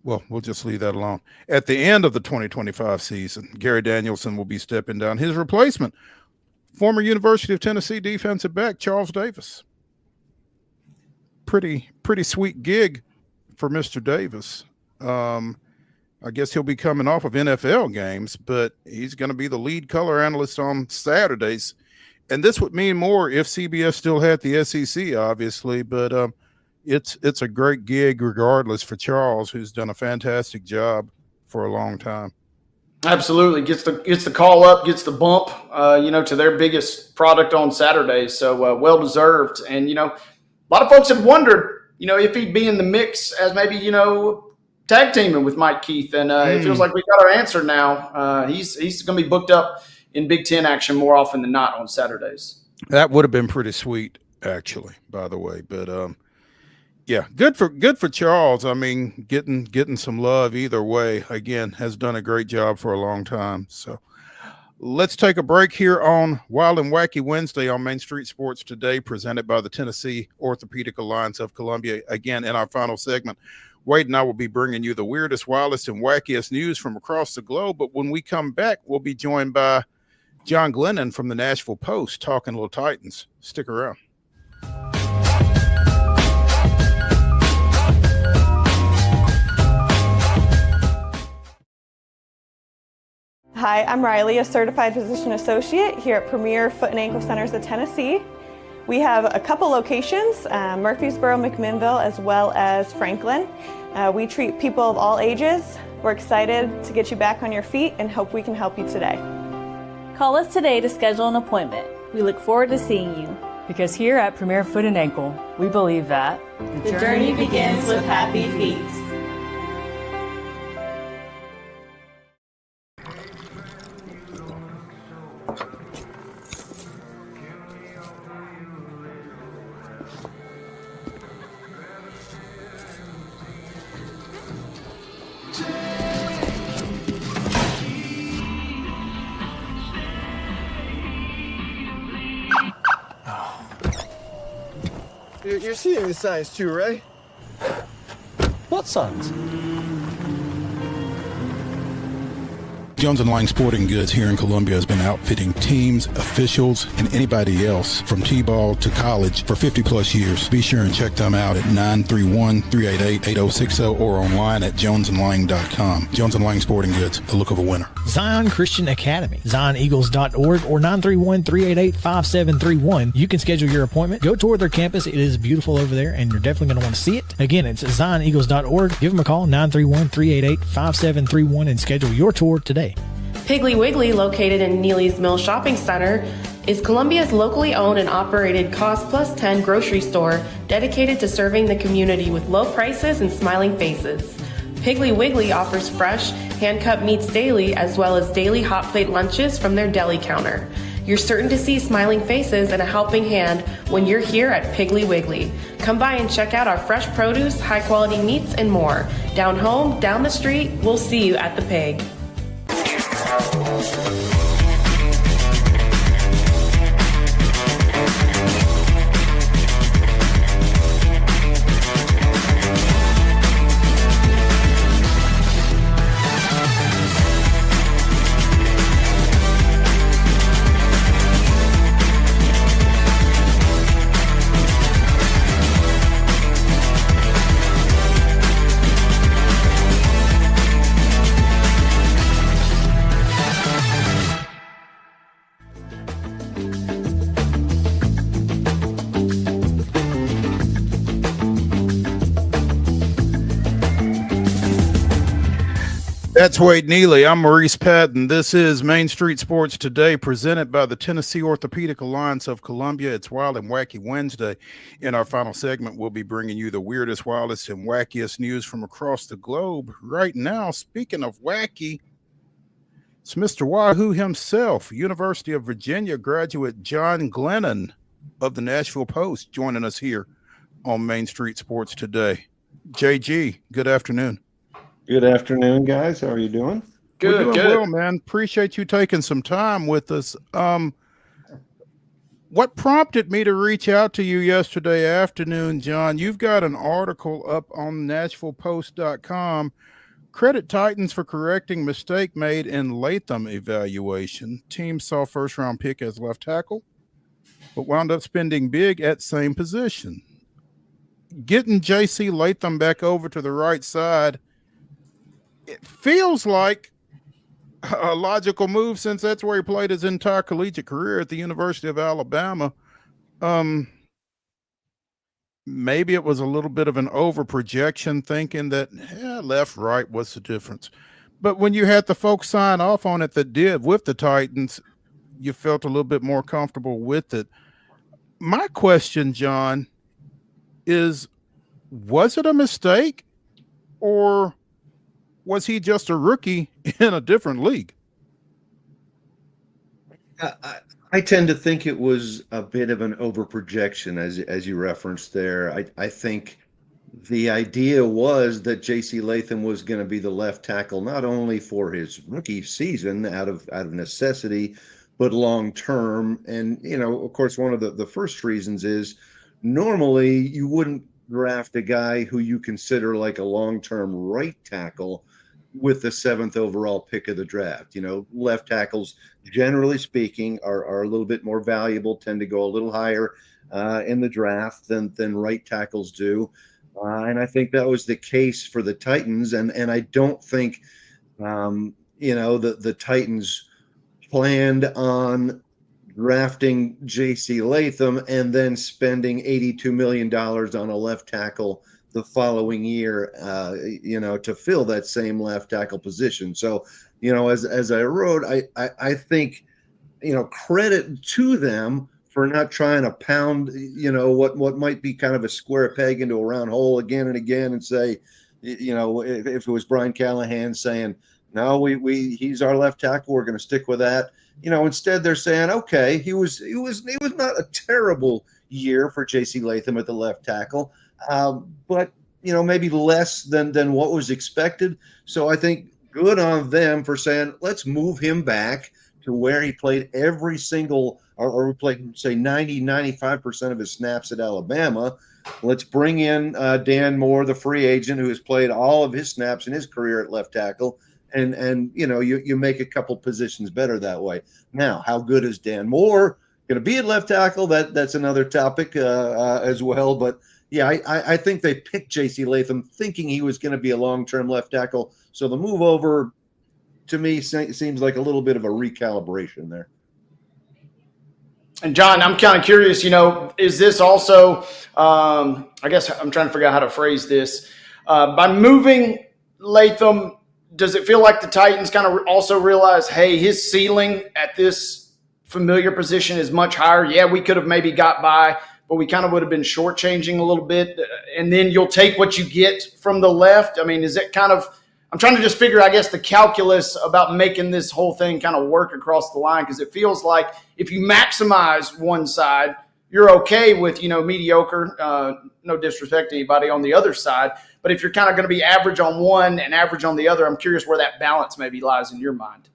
Speaker 1: Well, we'll just leave that alone. At the end of the 2025 season, Gary Danielson will be stepping down. His replacement, former University of Tennessee defensive back Charles Davis. Pretty sweet gig for Mr. Davis. I guess he'll be coming off of NFL games, but he's going to be the lead color analyst on Saturdays. And this would mean more if CBS still had the SEC, obviously, but it's a great gig regardless for Charles, who's done a fantastic job for a long time.
Speaker 2: Absolutely. Gets the call up, gets the bump, to their biggest product on Saturdays. So well-deserved. And, a lot of folks have wondered, if he'd be in the mix as maybe, tag teaming with Mike Keith. And it feels like we got our answer now. He's going to be booked up in Big Ten action more often than not on Saturdays.
Speaker 1: That would have been pretty sweet, actually, by the way. But, yeah, good for Charles. I mean, getting some love either way. Again, has done a great job for a long time. So let's take a break here on Wild and Wacky Wednesday on Main Street Sports Today, presented by the Tennessee Orthopedic Alliance of Columbia. Again, in our final segment, Wade and I will be bringing you the weirdest, wildest, and wackiest news from across the globe. But when we come back, we'll be joined by John Glennon from the Nashville Post talking Little Titans. Stick around.
Speaker 15: Hi, I'm Riley, a certified physician associate here at Premier Foot and Ankle Centers of Tennessee. We have a couple locations, Murfreesboro, McMinnville, as well as Franklin. We treat people of all ages. We're excited to get you back on your feet and hope we can help you today.
Speaker 13: Call us today to schedule an appointment. We look forward to seeing you.
Speaker 12: Because here at Premier Foot and Ankle, we believe that
Speaker 13: the journey begins with happy feet.
Speaker 6: You're seeing the signs too, right?
Speaker 7: What signs?
Speaker 16: Jones & Lang Sporting Goods here in Columbia has been outfitting teams, officials, and anybody else from T-ball to college for 50 plus years. Be sure and check them out at 931-388-8060 or online at jonesandlang.com. Jones & Lang Sporting Goods, the look of a winner.
Speaker 5: Zion Christian Academy, zioneagles.org or 931-388-5731. You can schedule your appointment. Go tour their campus. It is beautiful over there, and you're definitely going to want to see it. Again, it's zioneagles.org. Give them a call, 931-388-5731, and schedule your tour today.
Speaker 14: Piggly Wiggly, located in Neely's Mill Shopping Center, is Columbia's locally owned and operated Cost Plus 10 grocery store dedicated to serving the community with low prices and smiling faces. Piggly Wiggly offers fresh, hand-cut meats daily, as well as daily hot plate lunches from their deli counter. You're certain to see smiling faces and a helping hand when you're here at Piggly Wiggly. Come by and check out our fresh produce, high-quality meats, and more. Down home, down the street, we'll see you at the Pig.
Speaker 1: That's Wade Neely. I'm Maurice Patton. This is Main Street Sports Today, presented by the Tennessee Orthopedic Alliance of Columbia. It's Wild and Wacky Wednesday. In our final segment, we'll be bringing you the weirdest, wildest, and wackiest news from across the globe. Right now, speaking of wacky, it's Mr. Wahoo himself, University of Virginia graduate John Glennon of the Nashville Post, joining us here on Main Street Sports Today. JG, good afternoon.
Speaker 17: Good afternoon, guys. How are you doing?
Speaker 1: We're doing well, man. Appreciate you taking some time with us. What prompted me to reach out to you yesterday afternoon, John? You've got an article up on NashvillePost.com. Credit Titans for correcting mistake made in Latham evaluation. Team saw first-round pick as left tackle, but wound up spending big at same position. Getting J.C. Latham back over to the right side, it feels like a logical move since that's where he played his entire collegiate career at the University of Alabama. Maybe it was a little bit of an over projection, thinking that left, right, what's the difference? But when you had the folks sign off on it that did with the Titans, you felt a little bit more comfortable with it. My question, John, is, was it a mistake, or was he just a rookie in a different league?
Speaker 17: I tend to think it was a bit of an overprojection, as you referenced there. I think the idea was that J.C. Latham was going to be the left tackle, not only for his rookie season out of necessity, but long term. And, of course, one of the first reasons is normally you wouldn't draft a guy who you consider like a long-term right tackle with the 7th overall pick of the draft. Left tackles, generally speaking, are a little bit more valuable, tend to go a little higher in the draft than right tackles do. And I think that was the case for the Titans. And I don't think, the Titans planned on drafting J.C. Latham and then spending $82 million on a left tackle the following year, to fill that same left tackle position. So, as I wrote, I think, credit to them for not trying to pound, what might be kind of a square peg into a round hole again and again and say, if it was Brian Callahan saying, no, he's our left tackle, we're going to stick with that. Instead they're saying, okay, he was not a terrible year for J.C. Latham at the left tackle. But maybe less than what was expected. So I think good on them for saying, let's move him back to where he played every single, or played, say, 95% of his snaps at Alabama. Let's bring in Dan Moore, the free agent, who has played all of his snaps in his career at left tackle. And you make a couple positions better that way. Now, how good is Dan Moore going to be at left tackle? That's another topic as well. But yeah, I think they picked J.C. Latham thinking he was going to be a long-term left tackle. So the move over, to me, seems like a little bit of a recalibration there.
Speaker 2: And John, I'm kind of curious, is this also, I guess I'm trying to figure out how to phrase this. By moving Latham, does it feel like the Titans kind of also realize, hey, his ceiling at this familiar position is much higher? Yeah, we could have maybe got by, but we kind of would have been shortchanging a little bit. And then you'll take what you get from the left. I mean, is it kind of, I'm trying to just figure, I guess, the calculus about making this whole thing kind of work across the line, because it feels like if you maximize one side, you're okay with, mediocre, no disrespect to anybody on the other side. But if you're kind of going to be average on one and average on the other, I'm curious where that balance maybe lies in your mind.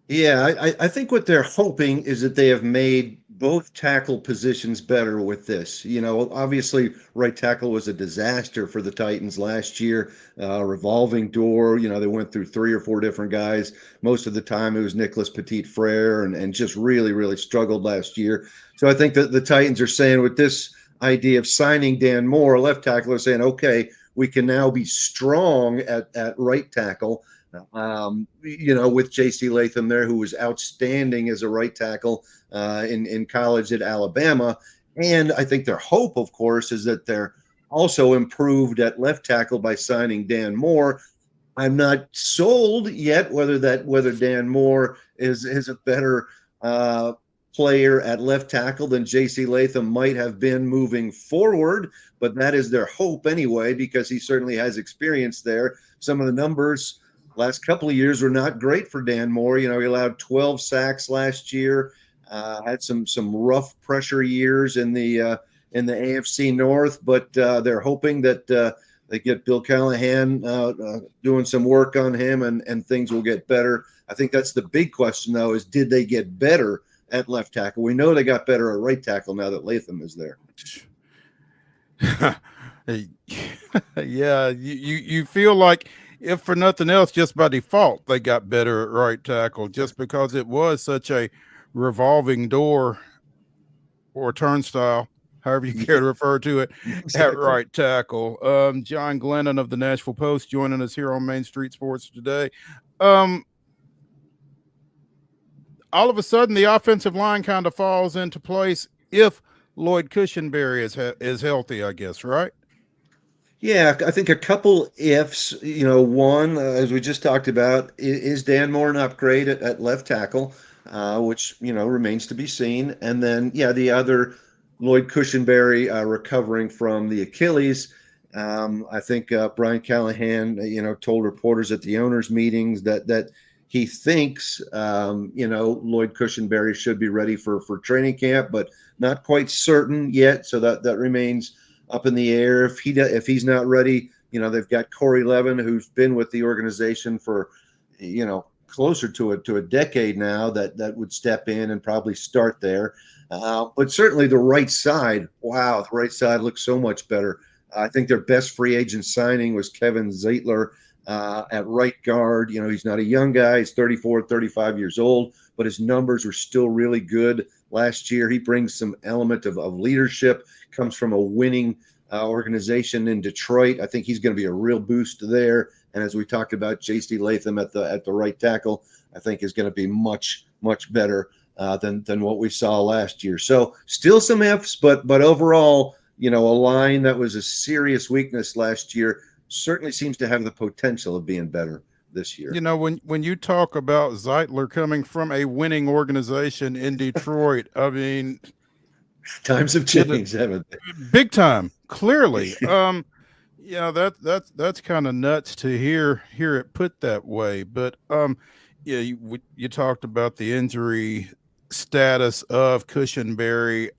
Speaker 17: Yeah, I think what they're hoping is that they have made both tackle positions better with this. Obviously, right tackle was a disaster for the Titans last year. Revolving door, they went through 3 or 4 different guys. Most of the time it was Nicholas Petit-Frere and just really, really struggled last year. So I think that the Titans are saying with this idea of signing Dan Moore, left tackle, are saying, okay, we can now be strong at right tackle. With J.C. Latham there, who was outstanding as a right tackle in college at Alabama. And I think their hope, of course, is that they're also improved at left tackle by signing Dan Moore. I'm not sold yet whether Dan Moore is a better player at left tackle than J.C. Latham might have been moving forward, but that is their hope anyway, because he certainly has experience there. Some of the numbers last couple of years were not great for Dan Moore. You know, he allowed 12 sacks last year, had some rough pressure years in the AFC North, but they're hoping that they get Bill Callahan doing some work on him, and things will get better. I think that's the big question, though, is did they get better at left tackle? We know they got better at right tackle now that Latham is there.
Speaker 1: Yeah, you feel like, if for nothing else, just by default, they got better at right tackle, just because it was such a revolving door or turnstile, however you care to refer to it,
Speaker 17: Exactly.
Speaker 1: at right tackle. John Glennon of the Nashville Post joining us here on Main Street Sports today. All of a sudden, the offensive line kind of falls into place if Lloyd Cushenberry is healthy, I guess, right?
Speaker 17: Yeah, I think a couple ifs. You know, one, as we just talked about, is Dan Moore an upgrade at left tackle, which, you know, remains to be seen. And then, yeah, the other, Lloyd Cushenberry recovering from the Achilles. I think Brian Callahan, you know, told reporters at the owners' meetings that he thinks, you know, Lloyd Cushenberry should be ready for training camp, but not quite certain yet. So that remains up in the air. If he's not ready, you know, they've got Corey Levin, who's been with the organization for, you know, closer to a decade now, that would step in and probably start there. But certainly the right side, wow, the right side looks so much better. I think their best free agent signing was Kevin Zeitler at right guard. You know, he's not a young guy. He's 34, 35 years old, but his numbers were still really good last year. He brings some element of leadership, comes from a winning organization in Detroit. I think he's going to be a real boost there. And as we talked about, J.C. Latham at the right tackle, I think is going to be much better than what we saw last year. So still some ifs, but overall, you know, a line that was a serious weakness last year certainly seems to have the potential of being better this year.
Speaker 1: You know, when you talk about Zeitler coming from a winning organization in Detroit, I mean,
Speaker 17: times have changed, haven't they?
Speaker 1: Big time, clearly. Yeah, that's kind of nuts to hear it put that way. But yeah, you talked about the injury status of Cushenberry.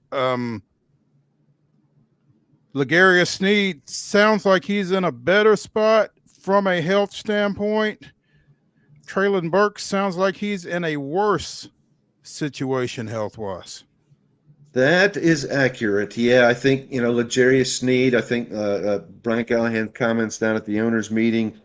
Speaker 1: L'Jarius Sneed sounds like he's in a better spot from a health standpoint. Traylon Burks sounds like he's in a worse situation health-wise.
Speaker 17: That is accurate. Yeah, I think, you know, L'Jarius Sneed, I think Brian Callahan's comments down at the owners' meeting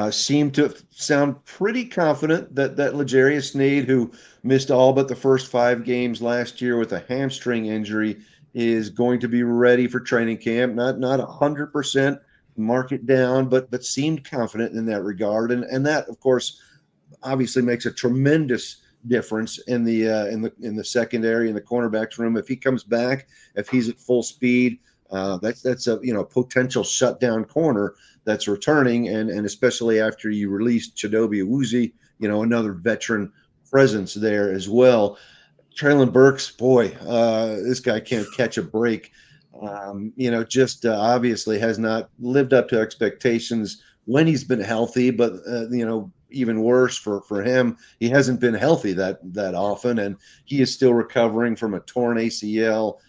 Speaker 17: seemed to sound pretty confident that L'Jarius Sneed, who missed all but the first 5 games last year with a hamstring injury, is going to be ready for training camp. Not 100%, mark it down, but seemed confident in that regard. And that, of course, obviously makes a tremendous difference in the secondary, in the cornerbacks room. If he comes back, if he's at full speed, that's a, you know, potential shutdown corner that's returning, and especially after you release Chidobe Awuzie, you know, another veteran presence there as well. Traylon Burks, boy, this guy can't catch a break. You know, just obviously has not lived up to expectations when he's been healthy, but you know, even worse for him, he hasn't been healthy that often, and he is still recovering from a torn ACL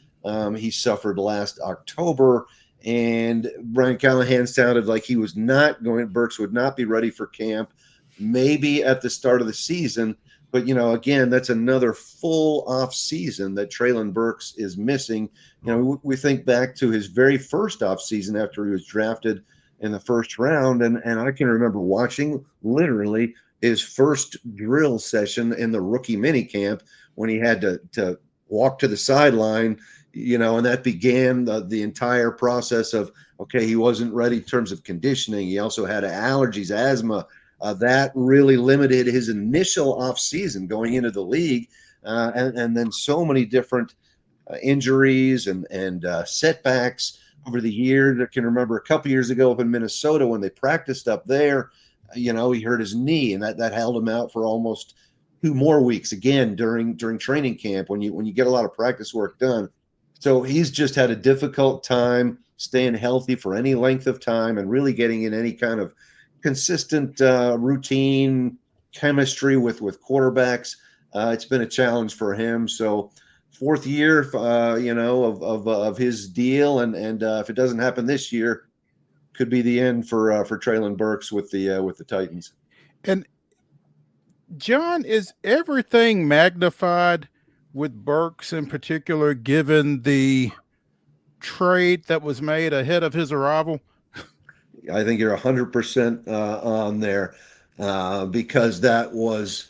Speaker 17: he suffered last October. And Brian Callahan sounded like he was not going, Burks would not be ready for camp, maybe at the start of the season. But, you know, again, that's another full off season that Traylon Burks is missing. You know, we think back to his very first off season after he was drafted in the first round. And I can remember watching literally his first drill session in the rookie mini camp when he had to walk to the sideline, you know, and that began the entire process of, okay, he wasn't ready in terms of conditioning. He also had allergies, asthma. That really limited his initial off season going into the league. And then so many different injuries and setbacks over the years. I can remember a couple years ago up in Minnesota when they practiced up there, he hurt his knee, and that held him out for almost 2 more weeks again during training camp when you get a lot of practice work done. So he's just had a difficult time staying healthy for any length of time and really getting in any kind of consistent routine chemistry with quarterbacks. It's been a challenge for him. So 4th year, of his deal, and if it doesn't happen this year, could be the end for Traylon Burks with the Titans.
Speaker 1: And John, is everything magnified with Burks in particular, given the trade that was made ahead of his arrival?
Speaker 17: I think you're 100% on there, because that was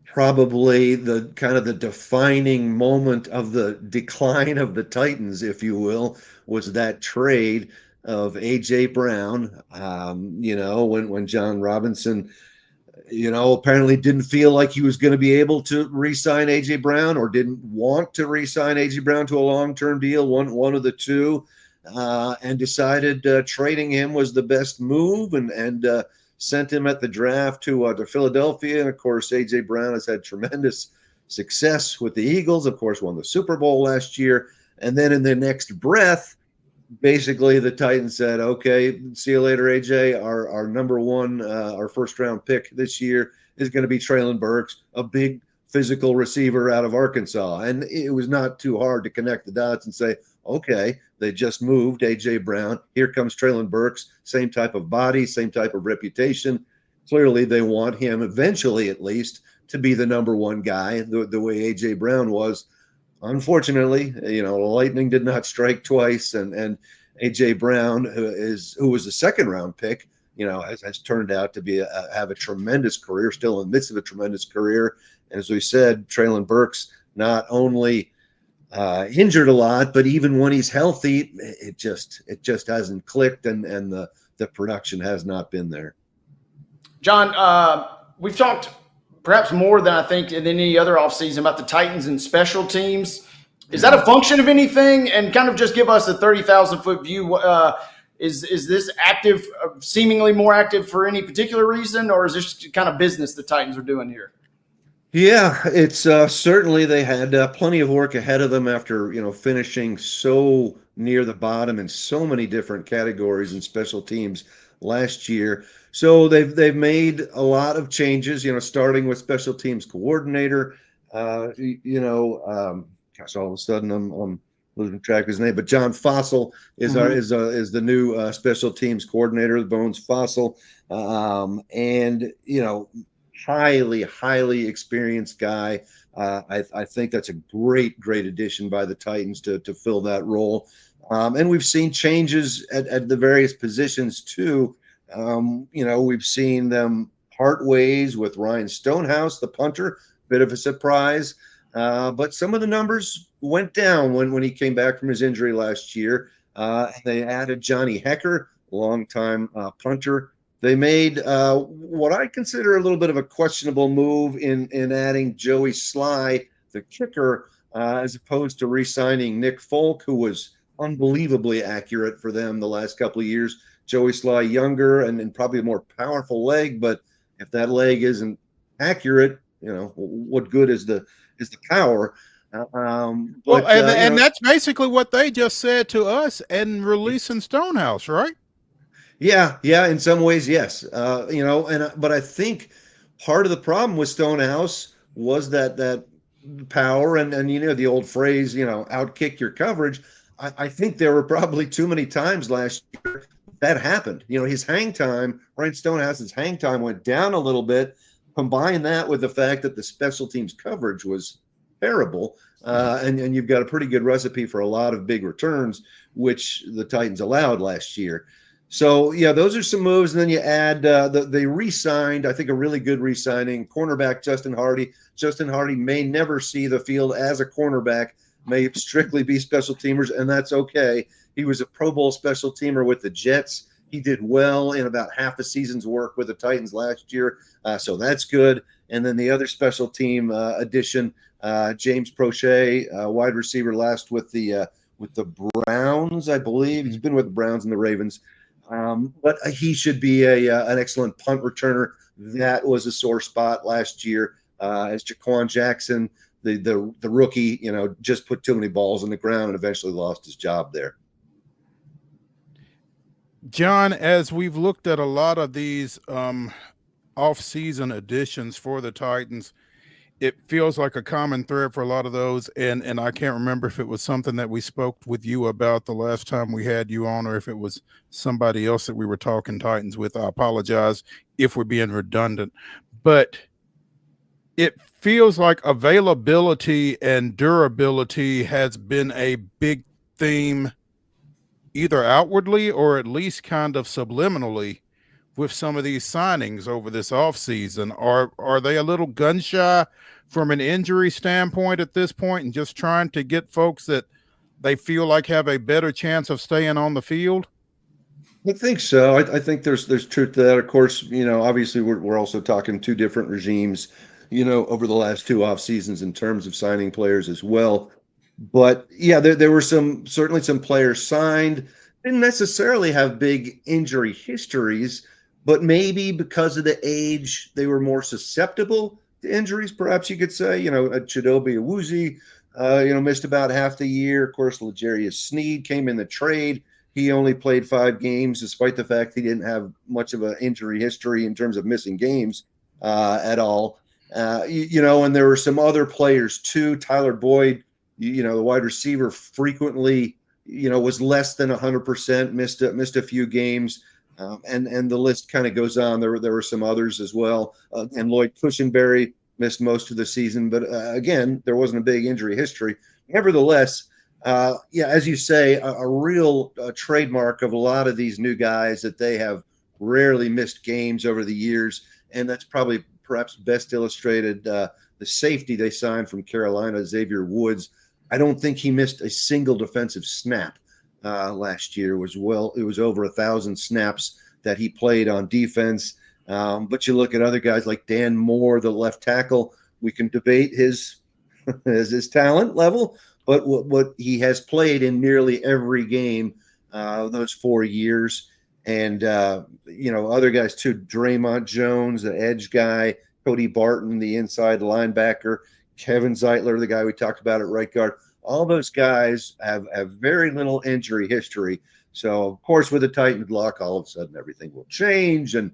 Speaker 17: probably the kind of the defining moment of the decline of the Titans, if you will, was that trade of AJ Brown. When John Robinson, apparently didn't feel like he was going to be able to re-sign AJ Brown, or didn't want to re-sign AJ Brown to a long-term deal, one of the two, and decided trading him was the best move, and sent him at the draft to Philadelphia. And of course, AJ Brown has had tremendous success with the Eagles. Of course, won the Super Bowl last year, and then in the next breath, basically the Titans said, okay, see you later, AJ. Our number one, our 1st round pick this year is going to be Traylon Burks, a big physical receiver out of Arkansas. And it was not too hard to connect the dots and say, okay, they just moved AJ Brown. Here comes Traylon Burks, same type of body, same type of reputation. Clearly they want him eventually, at least, to be the number one guy, the way AJ Brown was. Unfortunately, lightning did not strike twice, and AJ Brown, who was a 2nd round pick, has turned out to have a tremendous career, still in the midst of a tremendous career. And as we said, Traylon Burks not only injured a lot, but even when he's healthy, it just hasn't clicked, and the production has not been there.
Speaker 2: John, we've talked perhaps more than I think in any other offseason about the Titans and special teams. Is that a function of anything? And kind of just give us a 30,000-foot view. Is this active, seemingly more active for any particular reason, or is this kind of business the Titans are doing here?
Speaker 17: Yeah, it's certainly they had plenty of work ahead of them after finishing so near the bottom in so many different categories and special teams last year. So they've made a lot of changes. Starting with special teams coordinator. Gosh, all of a sudden I'm losing track of his name, but John Fossil is is the new special teams coordinator, Bones Fossil, and highly experienced guy. I think that's a great addition by the Titans to fill that role. And we've seen changes at the various positions too. We've seen them part ways with Ryan Stonehouse, the punter, bit of a surprise. But some of the numbers went down when he came back from his injury last year. They added Johnny Hecker, longtime punter. They made what I consider a little bit of a questionable move in adding Joey Sly, the kicker, as opposed to re-signing Nick Folk, who was unbelievably accurate for them the last couple of years. Joey Sly, younger and probably a more powerful leg, but if that leg isn't accurate, what good is the power?
Speaker 1: That's basically what they just said to us and releasing Stonehouse, right?
Speaker 17: Yeah, in some ways, yes. But I think part of the problem with Stonehouse was that power and the old phrase, outkick your coverage. I think there were probably too many times last year that happened. His hang time, Ryan Stonehouse's hang time went down a little bit. Combine that with the fact that the special teams coverage was terrible, and you've got a pretty good recipe for a lot of big returns, which the Titans allowed last year. So, yeah, those are some moves. And then you add they re-signed, I think, a really good re-signing, cornerback Justin Hardy. Justin Hardy may never see the field as a cornerback, may strictly be special teamers, and that's okay. He was a Pro Bowl special teamer with the Jets. He did well in about half a season's work with the Titans last year, so that's good. And then the other special team addition, James Prochet, wide receiver last with the Browns, I believe. He's been with the Browns and the Ravens. But he should be an excellent punt returner. That was a sore spot last year, as Jaquan Jackson, the rookie, just put too many balls on the ground and eventually lost his job there.
Speaker 1: John, as we've looked at a lot of these off-season additions for the Titans, it feels like a common thread for a lot of those. And I can't remember if it was something that we spoke with you about the last time we had you on, or if it was somebody else that we were talking Titans with. I apologize if we're being redundant, but it feels like availability and durability has been a big theme, either outwardly or at least kind of subliminally, with some of these signings over this offseason. Are they a little gun shy from an injury standpoint at this point and just trying to get folks that they feel like have a better chance of staying on the field?
Speaker 17: I think so. I think there's truth to that. Of course, obviously we're also talking two different regimes, over the last two off seasons in terms of signing players as well. But yeah, there were certainly some players signed, didn't necessarily have big injury histories, but maybe because of the age, they were more susceptible to injuries, perhaps you could say. Chidobe Awuzie, missed about half the year. Of course, L'Jarius Sneed came in the trade. He only played 5 games, despite the fact he didn't have much of an injury history in terms of missing games at all. And there were some other players too. Tyler Boyd, the wide receiver, frequently, was less than 100%, missed a few games. And the list kind of goes on. There were some others as well. And Lloyd Cushenberry missed most of the season. But again, there wasn't a big injury history. Nevertheless, as you say, a real trademark of a lot of these new guys that they have rarely missed games over the years. And that's perhaps best illustrated the safety they signed from Carolina, Xavier Woods. I don't think he missed a single defensive snap last year. It was over 1,000 snaps that he played on defense. But you look at other guys like Dan Moore, the left tackle. We can debate his talent level, but what he has played in nearly every game those 4 years. And, other guys too, Draymond Jones, the edge guy, Cody Barton, the inside linebacker, Kevin Zeitler, the guy we talked about at right guard. All those guys have very little injury history. So, of course, with the Titans luck, all of a sudden everything will change. And,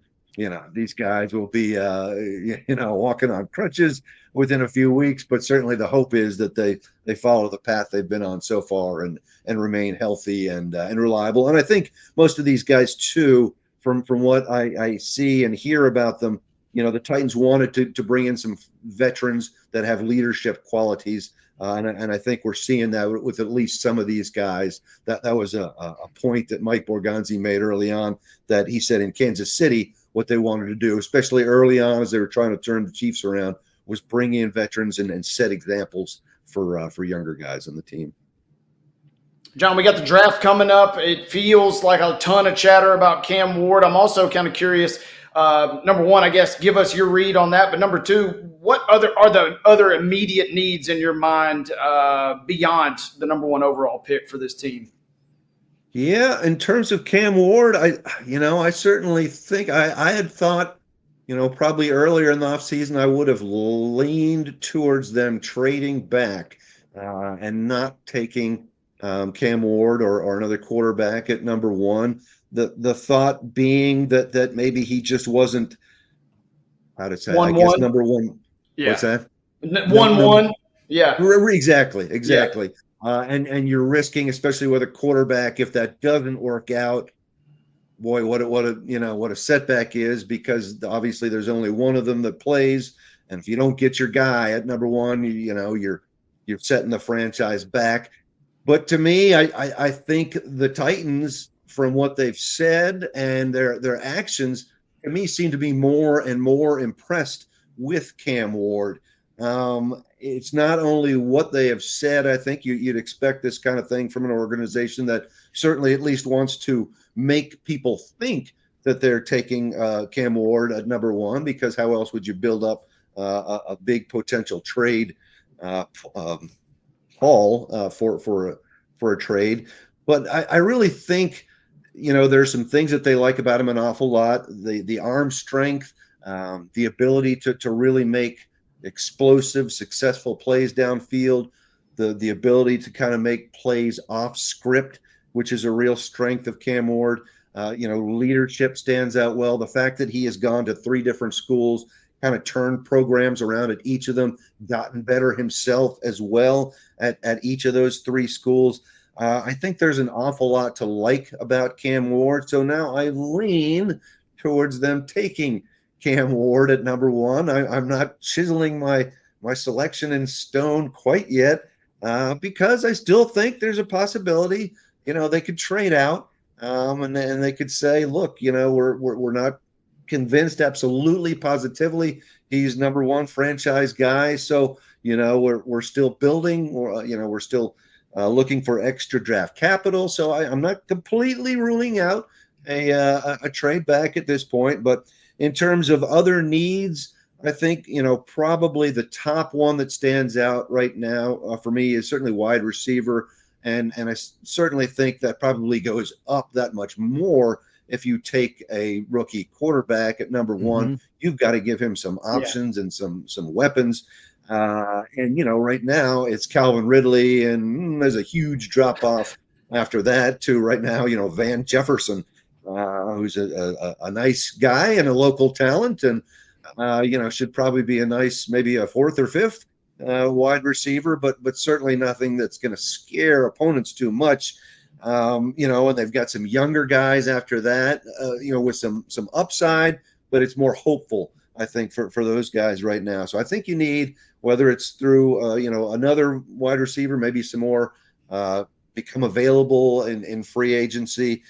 Speaker 17: these guys will be, walking on crutches within a few weeks. But certainly the hope is that they follow the path they've been on so far and remain healthy and reliable. And I think most of these guys, too, from what I see and hear about them, the Titans wanted to bring in some veterans that have leadership qualities. And I think we're seeing that with at least some of these guys. That was a point that Mike Borgonzi made early on, that he said in Kansas City what they wanted to do, especially early on as they were trying to turn the Chiefs around, was bring in veterans and set examples for younger guys on the team.
Speaker 2: John, we got the draft coming up. It feels like a ton of chatter about Cam Ward. I'm also kind of curious. Number one, I guess, give us your read on that. But number two, what are the other immediate needs in your mind beyond the number one overall pick for this team?
Speaker 17: Yeah, in terms of Cam Ward, I certainly think I had thought, probably earlier in the offseason, I would have leaned towards them trading back and not taking Cam Ward or another quarterback at number one. The thought being that maybe he just wasn't, how to say, I guess number one.
Speaker 2: Yeah.
Speaker 17: What's that?
Speaker 2: 1-1. Yeah.
Speaker 17: Exactly.
Speaker 2: Yeah.
Speaker 17: And you're risking, especially with a quarterback, if that doesn't work out, boy, what a setback is, because obviously there's only one of them that plays. And if you don't get your guy at number one, you're setting the franchise back. But to me, I think the Titans, from what they've said and their actions, to me, seem to be more and more impressed with Cam Ward. It's not only what they have said. I think you'd expect this kind of thing from an organization that certainly at least wants to make people think that they're taking Cam Ward at number one, because how else would you build up a big potential trade haul for a trade? But I really think there's some things that they like about him an awful lot. The arm strength, the ability to really make explosive, successful plays downfield, the ability to kind of make plays off script, which is a real strength of Cam Ward. Leadership stands out well. The fact that he has gone to 3 different schools, kind of turned programs around at each of them, gotten better himself as well at each of those 3 schools. I think there's an awful lot to like about Cam Ward. So now I lean towards them taking Cam Ward at number 1. I'm not chiseling my selection in stone quite yet, because I still think there's a possibility, they could trade out, and they could say, look, we're not convinced absolutely positively he's number 1 franchise guy. So, we're still building, or, we're still looking for extra draft capital. So I'm not completely ruling out a trade back at this point. But in terms of other needs, I think, probably the top one that stands out right now for me is certainly wide receiver. And I certainly think that probably goes up that much more if you take a rookie quarterback at number 1. You've got to give him some options and some weapons. Right now it's Calvin Ridley, and there's a huge drop off after that to right now, Van Jefferson, who's a nice guy and a local talent, and should probably be a nice, maybe a 4th or 5th wide receiver, but certainly nothing that's going to scare opponents too much. And they've got some younger guys after that, with some upside, but it's more hopeful, I think, for those guys right now. So I think you need, whether it's through, another wide receiver, maybe some more become available in free agency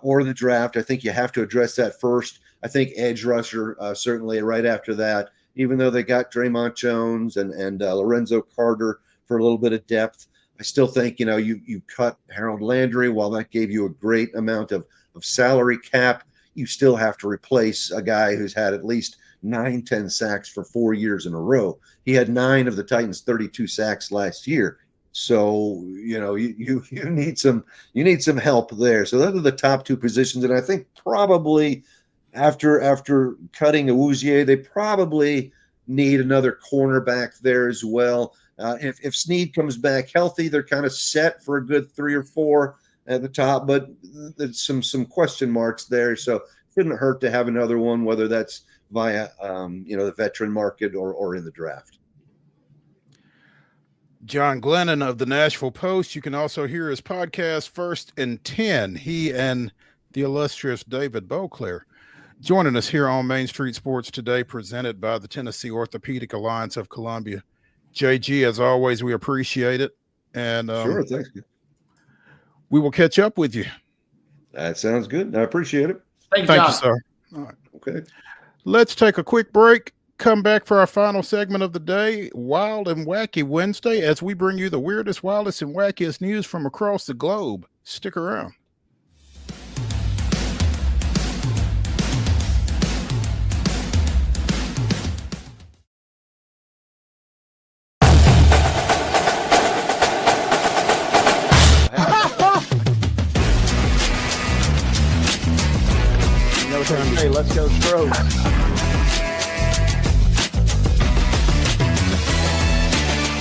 Speaker 17: or the draft. I think you have to address that first. I think edge rusher, certainly right after that, even though they got Draymond Jones and Lorenzo Carter for a little bit of depth. I still think, you cut Harold Landry. While that gave you a great amount of salary cap, you still have to replace a guy who's had at least 9-10 sacks for 4 years in a row. He had 9 of the Titans' 32 sacks last year. So, you need some help there. So those are the top 2 positions. And I think probably after cutting Awuzie, they probably need another cornerback there as well. If Snead comes back healthy, they're kind of set for a good 3 or 4 at the top, but there's some question marks there. So it shouldn't hurt to have another one, whether that's via the veteran market or in the draft.
Speaker 1: John Glennon of the Nashville Post. You can also hear his podcast, First and 10. He and the illustrious David Beauclair joining us here on Main Street Sports Today, presented by the Tennessee Orthopedic Alliance of Columbia. JG, as always, we appreciate it. And
Speaker 17: sure, thanks.
Speaker 1: We will catch up with you.
Speaker 17: That sounds good. I appreciate it.
Speaker 2: Thank
Speaker 1: you, sir. All right.
Speaker 17: Okay.
Speaker 1: Let's take a quick break. Come back for our final segment of the day, Wild and Wacky Wednesday, as we bring you the weirdest, wildest, and wackiest news from across the globe. Stick around.
Speaker 2: Hey, let's go Stros.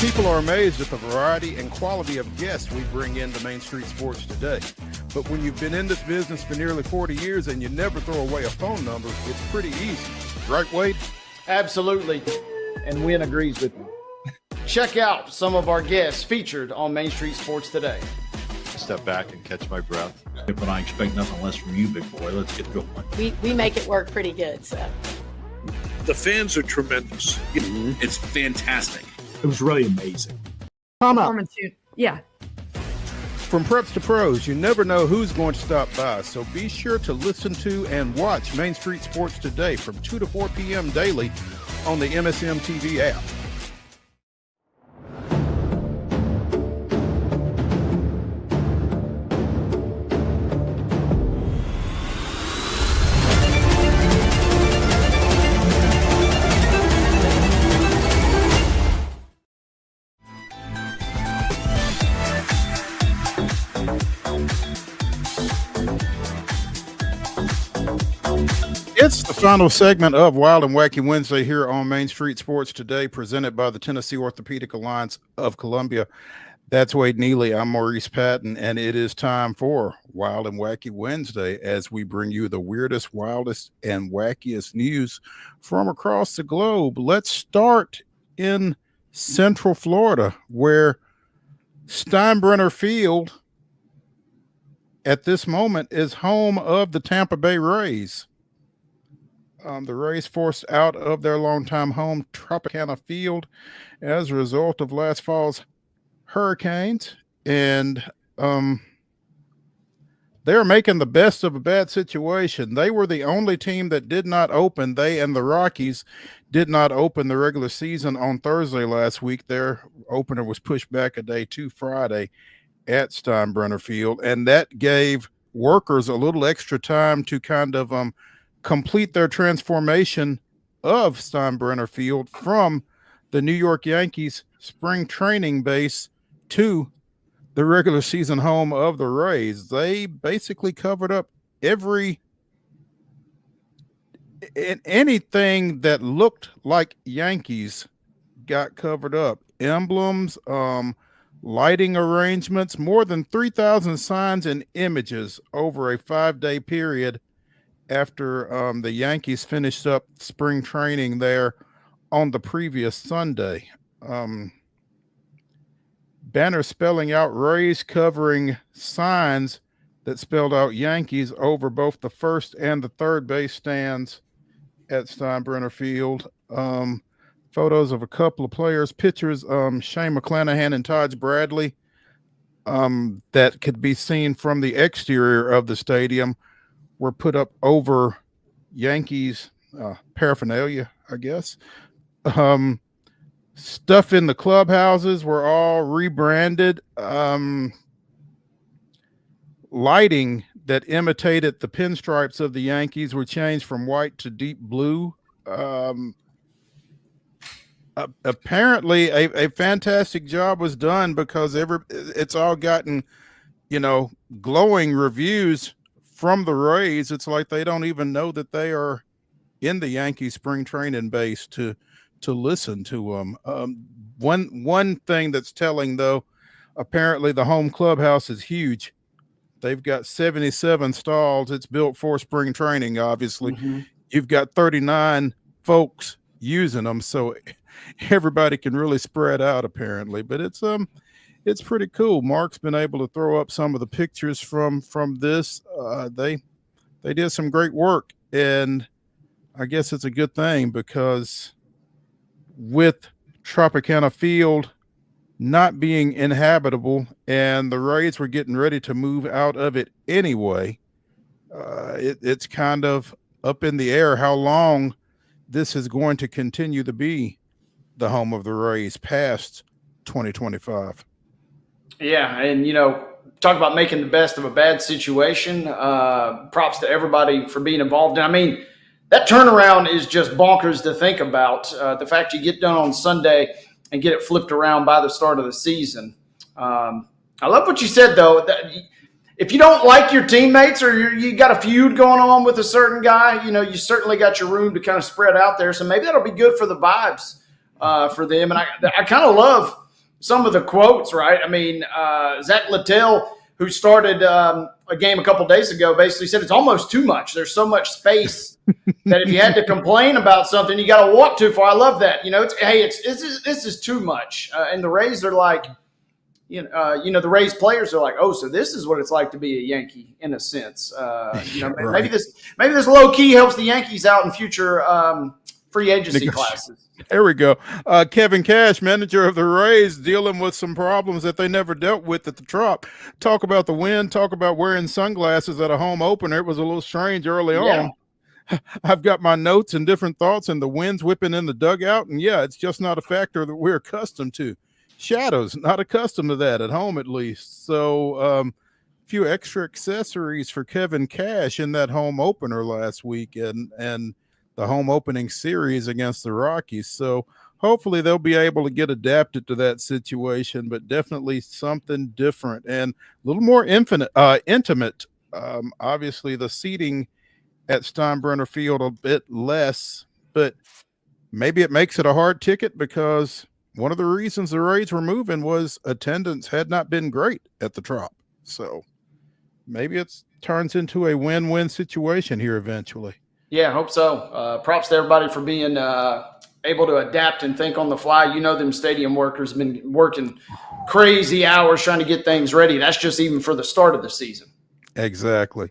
Speaker 1: People are amazed at the variety and quality of guests we bring into Main Street Sports Today. But when you've been in this business for nearly 40 years and you never throw away a phone number, it's pretty easy. Right, Wade?
Speaker 2: Absolutely. And Wynn agrees with me. Check out some of our guests featured on Main Street Sports Today.
Speaker 8: Step back and catch my breath. But I expect nothing less from you, big boy. Let's get going.
Speaker 18: We make it work pretty good. So
Speaker 19: the fans are tremendous. It's fantastic.
Speaker 20: It was really amazing.
Speaker 18: Performance shoot. Yeah.
Speaker 1: From preps to pros, you never know who's going to stop by. So be sure to listen to and watch Main Street Sports Today from 2 to 4 p.m. daily on the MSM TV app. It's the final segment of Wild and Wacky Wednesday here on Main Street Sports Today, presented by the Tennessee Orthopedic Alliance of Columbia. That's Wade Neely. I'm Maurice Patton, and it is time for Wild and Wacky Wednesday as we bring you the weirdest, wildest, and wackiest news from across the globe. Let's start in Central Florida, where Steinbrenner Field at this moment is home of the Tampa Bay Rays. The Rays forced out of their longtime home, Tropicana Field, as a result of last fall's hurricanes. And they're making the best of a bad situation. They were the only team that did not open. They and the Rockies did not open the regular season on Thursday last week. Their opener was pushed back a day to Friday at Steinbrenner Field. And that gave workers a little extra time to kind of complete their transformation of Steinbrenner Field from the New York Yankees spring training base to the regular season home of the Rays. They basically covered up anything that looked like Yankees got covered up. Emblems, lighting arrangements, more than 3,000 signs and images over a 5-day period after the Yankees finished up spring training there on the previous Sunday. Banners spelling out Rays, covering signs that spelled out Yankees over both the first and the third base stands at Steinbrenner Field. Photos of a couple of players, pictures, Shane McClanahan and Taj Bradley, that could be seen from the exterior of the stadium, were put up over Yankees paraphernalia, I guess. Stuff in the clubhouses were all rebranded. Lighting that imitated the pinstripes of the Yankees were changed from white to deep blue. Apparently a fantastic job was done, because it's all gotten, glowing reviews from the Rays. It's like they don't even know that they are in the Yankee spring training base to listen to them. One thing that's telling, though, apparently the home clubhouse is huge. They've got 77 stalls. It's built for spring training, obviously. Mm-hmm. You've got 39 folks using them, so everybody can really spread out, apparently. But it's pretty cool. Mark's been able to throw up some of the pictures from this. They did some great work, and I guess it's a good thing, because with Tropicana Field not being inhabitable and the Rays were getting ready to move out of it anyway, it's kind of up in the air how long this is going to continue to be the home of the Rays past 2025.
Speaker 2: Yeah, and talk about making the best of a bad situation. Props to everybody for being involved. And I mean, that turnaround is just bonkers to think about. The fact you get done on Sunday and get it flipped around by the start of the season. I love what you said, though. That if you don't like your teammates, or you got a feud going on with a certain guy, you certainly got your room to kind of spread out there. So maybe that'll be good for the vibes for them. And I kind of love some of the quotes, right? I mean, Zach Littell, who started a game a couple days ago, basically said it's almost too much. There's so much space that if you had to complain about something, you got to walk too far. I love that. This is too much. And the Rays are like, the Rays players are like, oh, so this is what it's like to be a Yankee in a sense.
Speaker 1: Right.
Speaker 2: Maybe this low key helps the Yankees out in future free agency classes.
Speaker 1: There we go. Kevin Cash, manager of the Rays, dealing with some problems that they never dealt with at the Trop. Talk about the wind. Talk about wearing sunglasses at a home opener. It was a little strange early on. I've got my notes and different thoughts, and the wind's whipping in the dugout. And it's just not a factor that we're accustomed to. Shadows, not accustomed to that at home, at least. So a few extra accessories for Kevin Cash in that home opener last week and the home opening series against the Rockies. So hopefully they'll be able to get adapted to that situation, but definitely something different and a little more intimate. Obviously the seating at Steinbrenner Field a bit less, but maybe it makes it a hard ticket because one of the reasons the Rays were moving was attendance had not been great at the Trop. So maybe it turns into a win-win situation here eventually.
Speaker 2: Yeah, I hope so. Props to everybody for being able to adapt and think on the fly. You know, them stadium workers have been working crazy hours trying to get things ready. That's just even for the start of the season.
Speaker 1: Exactly.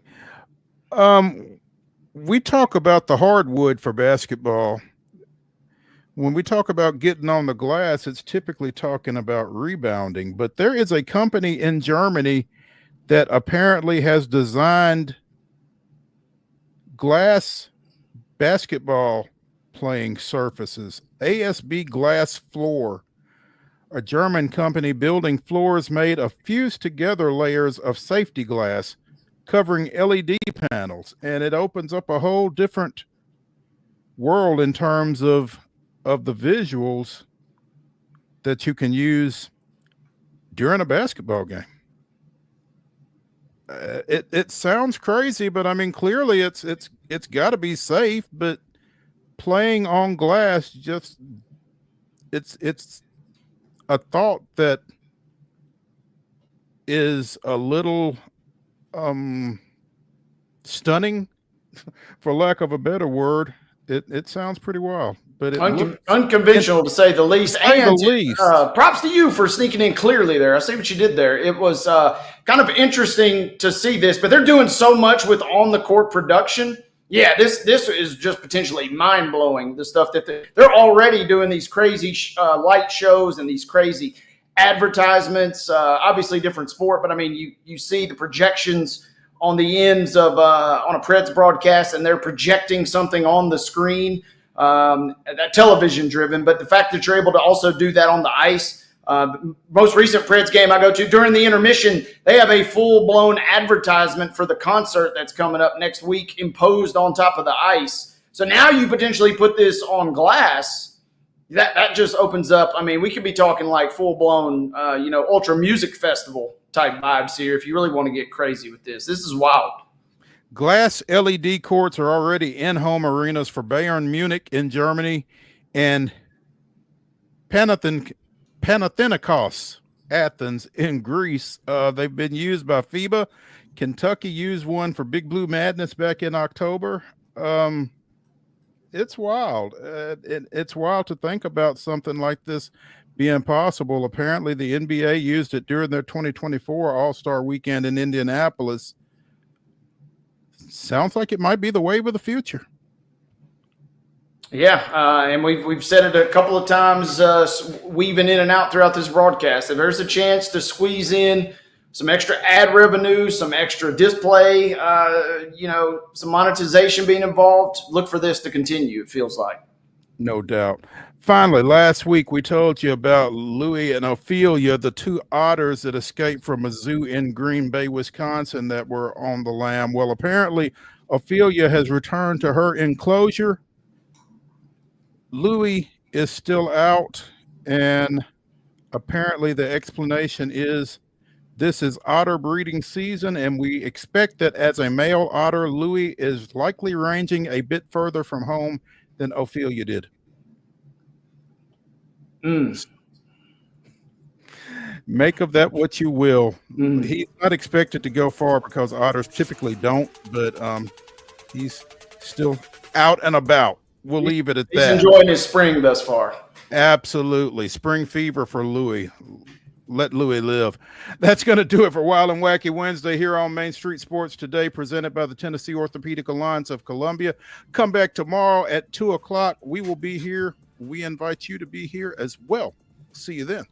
Speaker 1: We talk about the hardwood for basketball. When we talk about getting on the glass, it's typically talking about rebounding. But there is a company in Germany that apparently has designed glass basketball playing surfaces. ASB Glass Floor, a German company building floors made of fused together layers of safety glass covering LED panels. And it opens up a whole different world in terms of the visuals that you can use during a basketball game. It sounds crazy, but I mean, clearly it's got to be safe. But playing on glass, just it's a thought that is a little stunning, for lack of a better word. It sounds pretty wild, but
Speaker 2: unconventional to say the least. And props to you for sneaking in clearly there. I see what you did there. It was kind of interesting to see this, but they're doing so much with on the court production. Yeah, this is just potentially mind blowing. The stuff that they're already doing, these crazy light shows and these crazy advertisements. Obviously, different sport, but I mean, you see the projections on the ends of on a Preds broadcast, and they're projecting something on the screen, that television driven. But the fact that you're able to also do that on the ice, most recent Preds game I go to, during the intermission, they have a full blown advertisement for the concert that's coming up next week imposed on top of the ice. So now you potentially put this on glass. That just opens up. I mean, we could be talking like full blown, ultra music festival type vibes here if you really want to get crazy with this. This is wild.
Speaker 1: Glass LED courts are already in home arenas for Bayern Munich in Germany and Panathinaikos Athens in Greece. They've been used by FIBA. Kentucky used one for Big Blue Madness back in October. It's wild. It's wild to think about something like this being possible. Apparently, the NBA used it during their 2024 All-Star Weekend in Indianapolis. Sounds like it might be the wave of the future.
Speaker 2: Yeah, and we've said it a couple of times, weaving in and out throughout this broadcast. If there's a chance to squeeze in some extra ad revenue, some extra display, some monetization being involved, look for this to continue, it feels like.
Speaker 1: No doubt. Finally, last week we told you about Louie and Ophelia, the two otters that escaped from a zoo in Green Bay, Wisconsin that were on the lam. Well, apparently Ophelia has returned to her enclosure. Louie is still out, and apparently the explanation is this is otter breeding season, and we expect that as a male otter, Louie is likely ranging a bit further from home than Ophelia did. Make of that what you will. He's not expected to go far because otters typically don't, but he's still out and about. We'll leave it at that.
Speaker 2: He's enjoying his spring thus far.
Speaker 1: Absolutely. Spring fever for Louie. Let Louie live. That's going to do it for Wild and Wacky Wednesday here on Main Street Sports Today, presented by the Tennessee Orthopedic Alliance of Columbia. Come back tomorrow at 2 o'clock. We will be here. We invite you to be here as well. See you then.